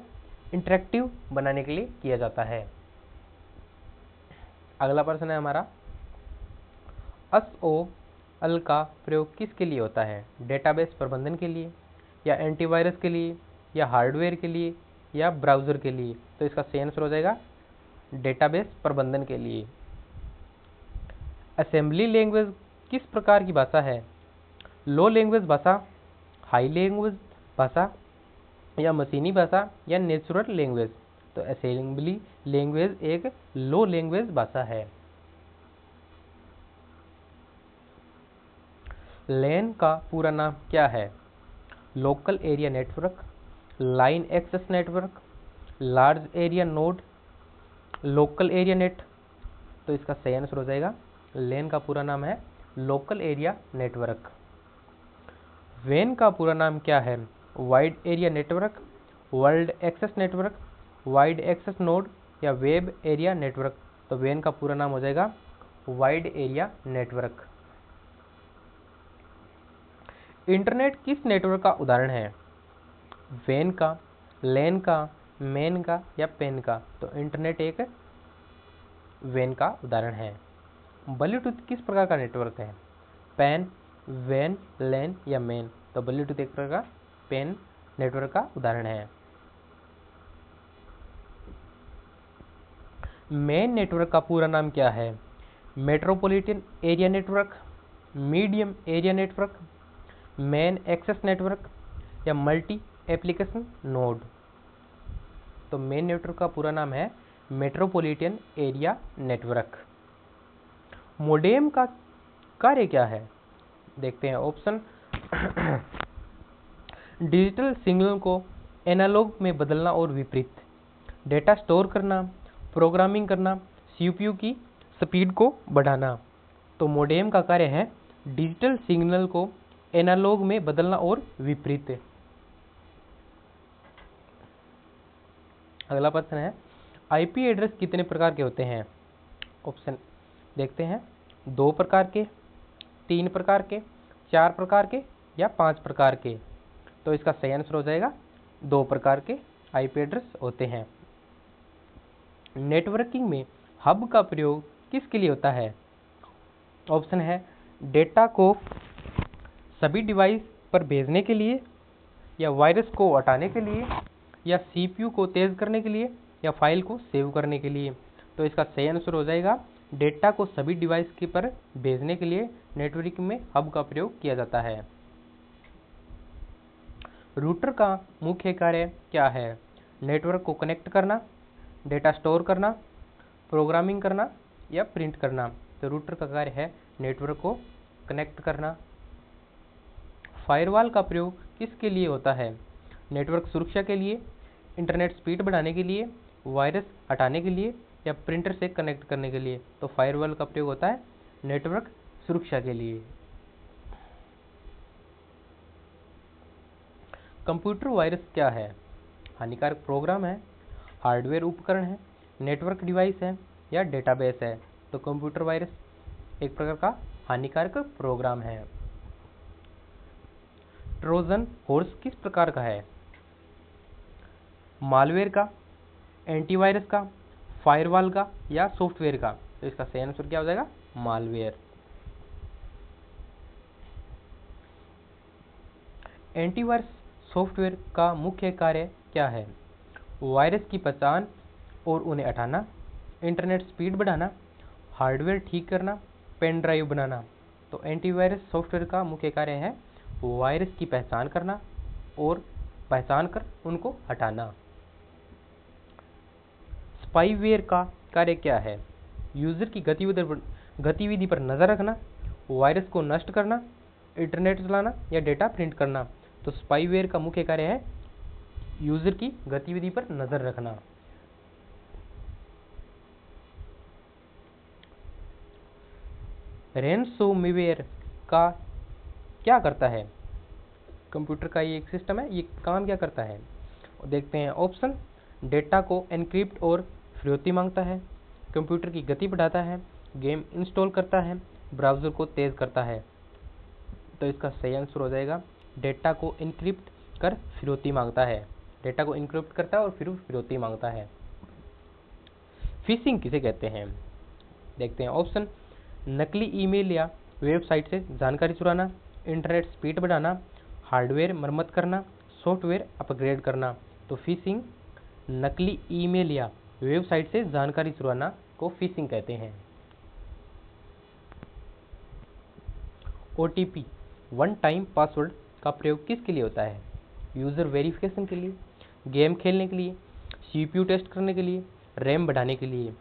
इंटरेक्टिव बनाने के लिए किया जाता है। अगला प्रश्न है हमारा, SOL का प्रयोग किसके लिए होता है? डेटाबेस प्रबंधन के लिए या एंटीवायरस के लिए या हार्डवेयर के लिए या ब्राउज़र के लिए? तो इसका सही आंसर हो जाएगा डेटाबेस प्रबंधन के लिए। असेंबली लैंग्वेज किस प्रकार की भाषा है? लो लैंग्वेज भाषा, हाई लैंग्वेज भाषा या मशीनी भाषा या नेचुरल लैंग्वेज? तो असेंबली लैंग्वेज एक लो लैंग्वेज भाषा है। LAN का पूरा नाम क्या है? Local area network, line access network, large area node, local area net? तो इसका सही आंसर हो जाएगा LAN का पूरा नाम है लोकल एरिया नेटवर्क। WAN का पूरा नाम क्या है? Wide area network, world access network, wide access node या वेब एरिया नेटवर्क? तो WAN का पूरा नाम हो जाएगा वाइड एरिया नेटवर्क। इंटरनेट किस नेटवर्क का उदाहरण है? WAN का, LAN का, MAN का या PAN का? तो इंटरनेट एक WAN का उदाहरण है। ब्लूटूथ किस प्रकार का नेटवर्क है? PAN, WAN, LAN या MAN? तो ब्लूटूथ एक प्रकार का PAN नेटवर्क का उदाहरण है। MAN नेटवर्क का पूरा नाम क्या है? Metropolitan area network, medium area network, man access network या मल्टी एप्लीकेशन नोड? तो मेन नेटवर्क का पूरा नाम है मेट्रोपॉलिटन एरिया नेटवर्क। मोडेम का कार्य क्या है? देखते हैं ऑप्शन। डिजिटल सिग्नल को एनालॉग में बदलना और विपरीत, डेटा स्टोर करना, प्रोग्रामिंग करना, CPU की स्पीड को बढ़ाना। तो मोडेम का कार्य है डिजिटल सिग्नल को एनालॉग में बदलना और विपरीत। अगला प्रश्न है, IP एड्रेस कितने प्रकार के होते हैं? ऑप्शन देखते हैं, 2 प्रकार के, 3 प्रकार के, 4 प्रकार के या 5 प्रकार के? तो इसका सही आंसर हो जाएगा 2 प्रकार के IP एड्रेस होते हैं। नेटवर्किंग में हब का प्रयोग किसके लिए होता है? ऑप्शन है, डेटा को सभी डिवाइस पर भेजने के लिए या वायरस को हटाने के लिए या CPU को तेज करने के लिए या फाइल को सेव करने के लिए? तो इसका सही आंसर हो जाएगा डेटा को सभी डिवाइस के पर भेजने के लिए नेटवर्किंग में हब का प्रयोग किया जाता है। रूटर का मुख्य कार्य क्या है? नेटवर्क को कनेक्ट करना, डेटा स्टोर करना, प्रोग्रामिंग करना या प्रिंट करना? तो रूटर का कार्य है नेटवर्क को कनेक्ट करना। फायरवॉल का प्रयोग किसके लिए होता है? नेटवर्क सुरक्षा के लिए, इंटरनेट स्पीड बढ़ाने के लिए, वायरस हटाने के लिए या प्रिंटर से कनेक्ट करने के लिए? तो फायरवॉल का प्रयोग होता है नेटवर्क सुरक्षा के लिए। कंप्यूटर वायरस क्या है? हानिकारक प्रोग्राम है, हार्डवेयर उपकरण है, नेटवर्क डिवाइस है या डेटाबेस है? तो कंप्यूटर वायरस एक प्रकार का हानिकारक प्रोग्राम है। ट्रोजन हॉर्स किस प्रकार का है? मालवेयर का, एंटीवायरस का, फायरवॉल का या सॉफ्टवेयर का? तो इसका सही आंसर क्या हो जाएगा? मालवेयर। एंटीवायरस सॉफ्टवेयर का मुख्य कार्य क्या है? वायरस की पहचान और उन्हें हटाना, इंटरनेट स्पीड बढ़ाना, हार्डवेयर ठीक करना, पेन ड्राइव बनाना। तो एंटीवायरस सॉफ्टवेयर का मुख्य कार्य है वायरस की पहचान करना और पहचान कर उनको हटाना। स्पाईवेयर का कार्य क्या है? यूजर की गतिविधि पर नजर रखना, वायरस को नष्ट करना, इंटरनेट चलाना या डेटा प्रिंट करना। तो स्पाईवेयर का मुख्य कार्य है यूजर की गतिविधि पर नजर रखना। रैनसमवेयर का क्या करता है? कंप्यूटर का ये एक सिस्टम है, ये काम क्या करता है? देखते हैं ऑप्शन। डेटा को एनक्रिप्ट और फिरौती मांगता है, कंप्यूटर की गति बढ़ाता है, गेम इंस्टॉल करता है, ब्राउज़र को तेज करता है। तो इसका सही आंसर हो जाएगा डेटा को एनक्रिप्ट कर फिरौती मांगता है। डेटा को एनक्रिप्ट करता है और फिर फिरौती मांगता है। फिशिंग किसे कहते हैं? देखते हैं ऑप्शन। नकली ईमेल या वेबसाइट से जानकारी चुराना, इंटरनेट स्पीड बढ़ाना, हार्डवेयर मरम्मत करना, सॉफ्टवेयर अपग्रेड करना। तो फिशिंग नकली ईमेल या वेबसाइट से जानकारी चुराना को फिशिंग कहते हैं। ओटीपी वन टाइम पासवर्ड का प्रयोग किसके लिए होता है? यूज़र वेरिफिकेशन के लिए, गेम खेलने के लिए, सीपीयू टेस्ट करने के लिए, रैम बढ़ाने के लिए।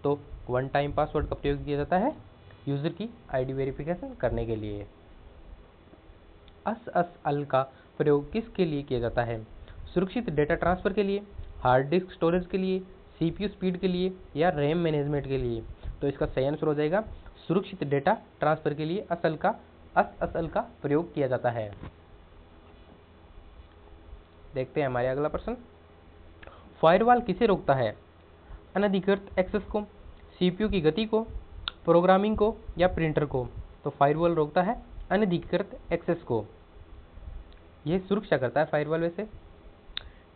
तो वन टाइम पासवर्ड का प्रयोग किया जाता है यूज़र की आईडी वेरिफिकेशन करने के लिए। एसएसएल का प्रयोग किसके लिए किया जाता है? सुरक्षित डेटा ट्रांसफर के लिए, हार्ड डिस्क स्टोरेज के लिए, सीपीयू स्पीड के लिए या रैम मैनेजमेंट के लिए। तो इसका सही आंसर हो जाएगा सुरक्षित डेटा ट्रांसफर के लिए एसएसएल का प्रयोग किया जाता है। देखते हैं हमारे अगला प्रश्न। फायरवॉल किसे रोकता है? अनधिकृत एक्सेस को, सीपीयू की गति को, प्रोग्रामिंग को या प्रिंटर को। तो फायरवॉल रोकता है अनधिकृत एक्सेस को, यह सुरक्षा करता है फायरवॉल। वैसे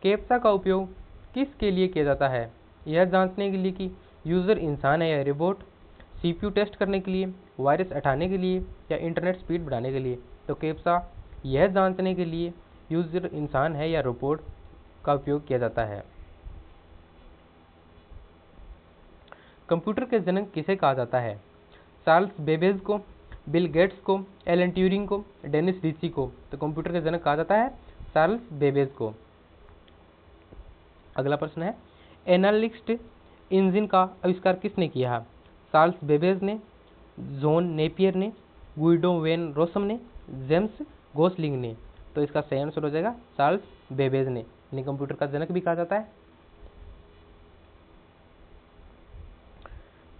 कैप्चा का उपयोग किसके लिए किया जाता है? यह जांचने के लिए कि यूज़र इंसान है या रोबोट, सीपीयू टेस्ट करने के लिए, वायरस हटाने के लिए या इंटरनेट स्पीड बढ़ाने के लिए। तो कैप्चा यह जांचने के लिए यूज़र इंसान है या रोबोट का उपयोग किया जाता है। कंप्यूटर के जनक किसे कहा जाता है? चार्ल्स बेबेज को, बिल गेट्स को, एलन ट्यूरिंग को, डेनिस रीची को। तो कंप्यूटर के जनक कहा जाता है चार्ल्स बेबेज को। अगला प्रश्न है एनालिस्ट इंजन का आविष्कार किसने किया? चार्ल्स बेबेज ने, जॉन नेपियर ने, गुइडो वेन रोसम ने, जेम्स गोसलिंग ने। तो इसका सही आंसर हो जाएगा चार्ल्स बेबेज ने, यानी कंप्यूटर का जनक भी कहा जाता है।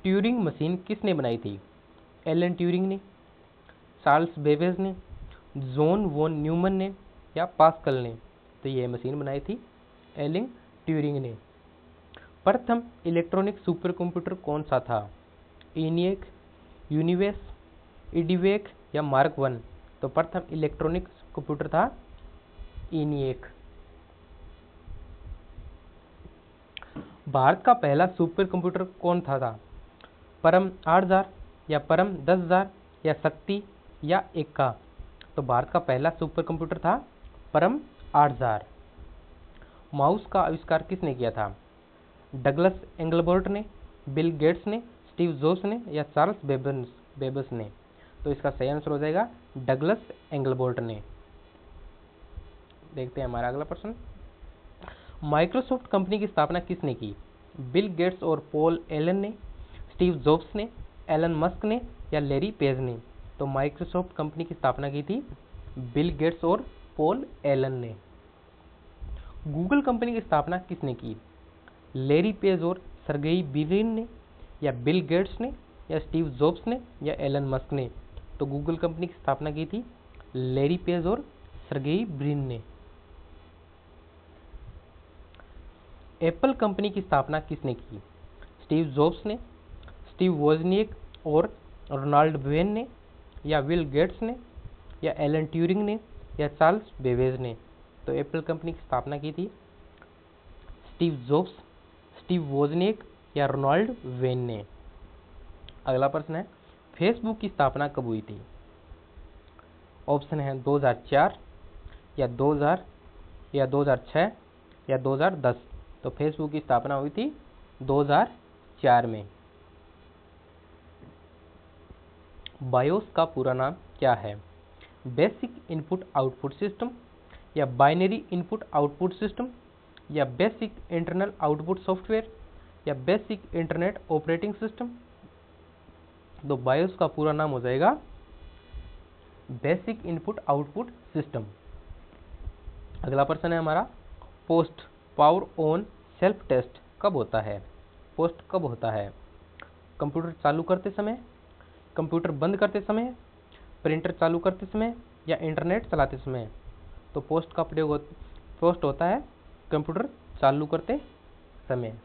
ट्यूरिंग मशीन किसने बनाई थी? एलन ट्यूरिंग ने, चार्ल्स बेबेज ने, जॉन वॉन न्यूमन ने या पास्कल ने। तो यह मशीन बनाई थी एलन ट्यूरिंग ने। प्रथम इलेक्ट्रॉनिक सुपर कंप्यूटर कौन सा था? ENIAC, यूनिवेस, इडीवेक या मार्क 1। तो प्रथम इलेक्ट्रॉनिक कंप्यूटर था ENIAC। भारत का पहला सुपर कंप्यूटर कौन था? परम 8000 या परम 10000 या शक्ति या एक्का। तो भारत का पहला सुपर कंप्यूटर था परम 8000। माउस का आविष्कार किसने किया था? डगलस एंगलबर्ट ने, बिल गेट्स ने, स्टीव जॉब्स ने या चार्ल्स बेबेज ने। तो इसका सही आंसर हो जाएगा डगलस एंगलबर्ट ने। देखते हैं हमारा अगला प्रश्न। माइक्रोसॉफ्ट कंपनी की स्थापना किसने की? बिल गेट्स और पॉल एलन ने, स्टीव जॉब्स ने, एलन मस्क ने या लैरी पेज ने। तो माइक्रोसॉफ्ट कंपनी की स्थापना की थी बिल गेट्स और पॉल एलन ने। गूगल कंपनी की स्थापना किसने की? लैरी पेज और सर्गेई ब्रिन ने या बिल गेट्स ने या स्टीव जॉब्स ने या एलन मस्क ने। तो गूगल कंपनी की स्थापना की थी लैरी पेज और सर्गेई ब्रिन ने। एप्पल कंपनी की स्थापना किसने की? स्टीव जॉब्स ने, स्टीव वोजनिएक और रोनाल्ड वेन ने, या विल गेट्स ने, या एलन ट्यूरिंग ने, या चार्ल्स बेबेज ने? तो एप्पल कंपनी की स्थापना की थी स्टीव जॉब्स, स्टीव वोजनिक या रोनाल्ड वेन ने? अगला प्रश्न है, फेसबुक की स्थापना कब हुई थी? ऑप्शन है 2004 या 2000 या 2006 या 2010। तो फेसबुक की स्थापना हुई थी 2004 में। बायोस का पूरा नाम क्या है? बेसिक इनपुट आउटपुट सिस्टम, या बाइनरी इनपुट आउटपुट सिस्टम, या बेसिक इंटरनल आउटपुट सॉफ्टवेयर, या बेसिक इंटरनेट ऑपरेटिंग सिस्टम? तो बायोस का पूरा नाम हो जाएगा बेसिक इनपुट आउटपुट सिस्टम। अगला प्रश्न है हमारा, post power on self test कब होता है? पोस्ट कब होता है? कंप्यूटर चालू करते समय, कंप्यूटर बंद करते समय, प्रिंटर चालू करते समय, या इंटरनेट चलाते समय? तो पोस्ट होता है कंप्यूटर चालू करते समय।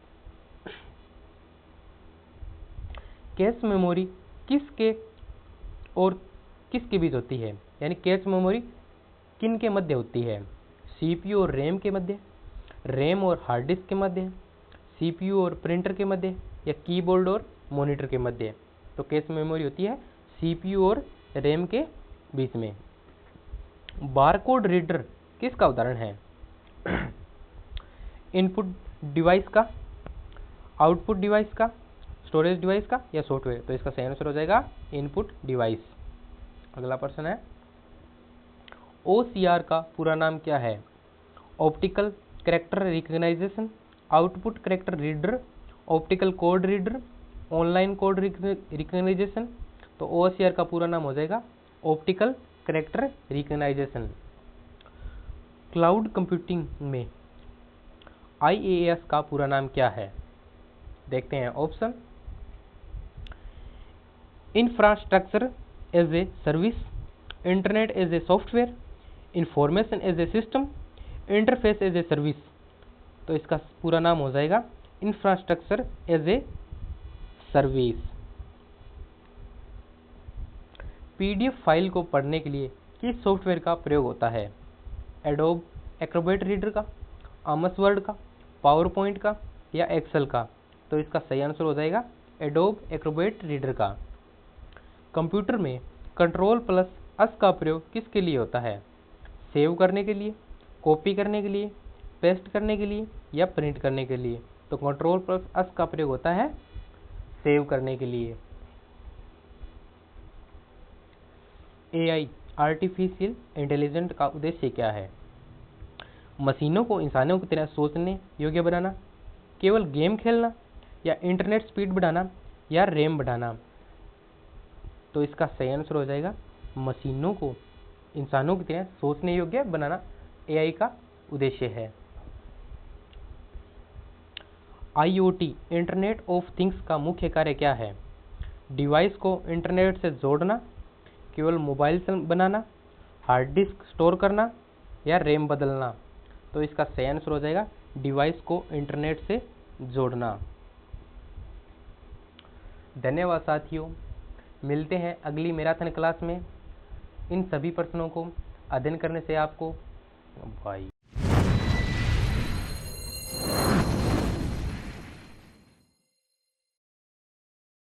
कैश मेमोरी किसके और किसके बीच होती है? यानी कैश मेमोरी किन के मध्य होती है? सीपीयू और रैम के मध्य, रैम और हार्ड डिस्क के मध्य, सीपीयू और प्रिंटर के मध्य, या कीबोर्ड और मॉनिटर के मध्य? तो कैश मेमोरी होती है सीपीयू और रैम के बीच में। बारकोड रीडर किसका उदाहरण है? इनपुट डिवाइस का, आउटपुट डिवाइस का, स्टोरेज डिवाइस का, या सॉफ्टवेयर? तो इसका सही आंसर हो जाएगा इनपुट डिवाइस। अगला प्रश्न है, OCR का पूरा नाम क्या है? Optical character recognization, output character reader, optical code reader, online code recognization? तो OCR का पूरा नाम हो जाएगा optical character recognization. Cloud computing में IaaS का पूरा नाम क्या है? देखते हैं option, infrastructure as a service, internet as a software, information as a system, interface as a service? तो इसका पूरा नाम हो जाएगा infrastructure as a service. PDF file को पढ़ने के लिए किस सॉफ्टवेयर का प्रयोग होता है? एडोब एक्रोबैट रीडर का, आमस वर्ड का, पावर पॉइंट का, या एक्सेल का? तो इसका सही आंसर हो जाएगा एडोब एक्रोबैट रीडर का। कंप्यूटर में Ctrl+S का प्रयोग किसके लिए होता है? सेव करने के लिए, कॉपी करने के लिए, पेस्ट करने के लिए, या प्रिंट करने के लिए? तो Ctrl+S का प्रयोग होता है सेव करने के लिए। AI आर्टिफिशियल इंटेलिजेंस का उद्देश्य क्या है? मशीनों को इंसानों की तरह सोचने योग्य बनाना, केवल गेम खेलना, या इंटरनेट स्पीड बढ़ाना, या रैम बढ़ाना? तो इसका सही आंसर हो जाएगा मशीनों को इंसानों की तरह सोचने योग्य बनाना AI का उद्देश्य है। IoT इंटरनेट ऑफ थिंग्स का मुख्य कार्य क्या है? डिवाइस को इंटरनेट से जोड़ना, केवल मोबाइल से बनाना, हार्ड डिस्क स्टोर करना, या रैम बदलना? तो इसका सही आंसर हो जाएगा डिवाइस को इंटरनेट से जोड़ना। धन्यवाद साथियों, मिलते हैं अगली मैराथन क्लास में। इन सभी प्रश्नों को अध्ययन करने से आपको भाई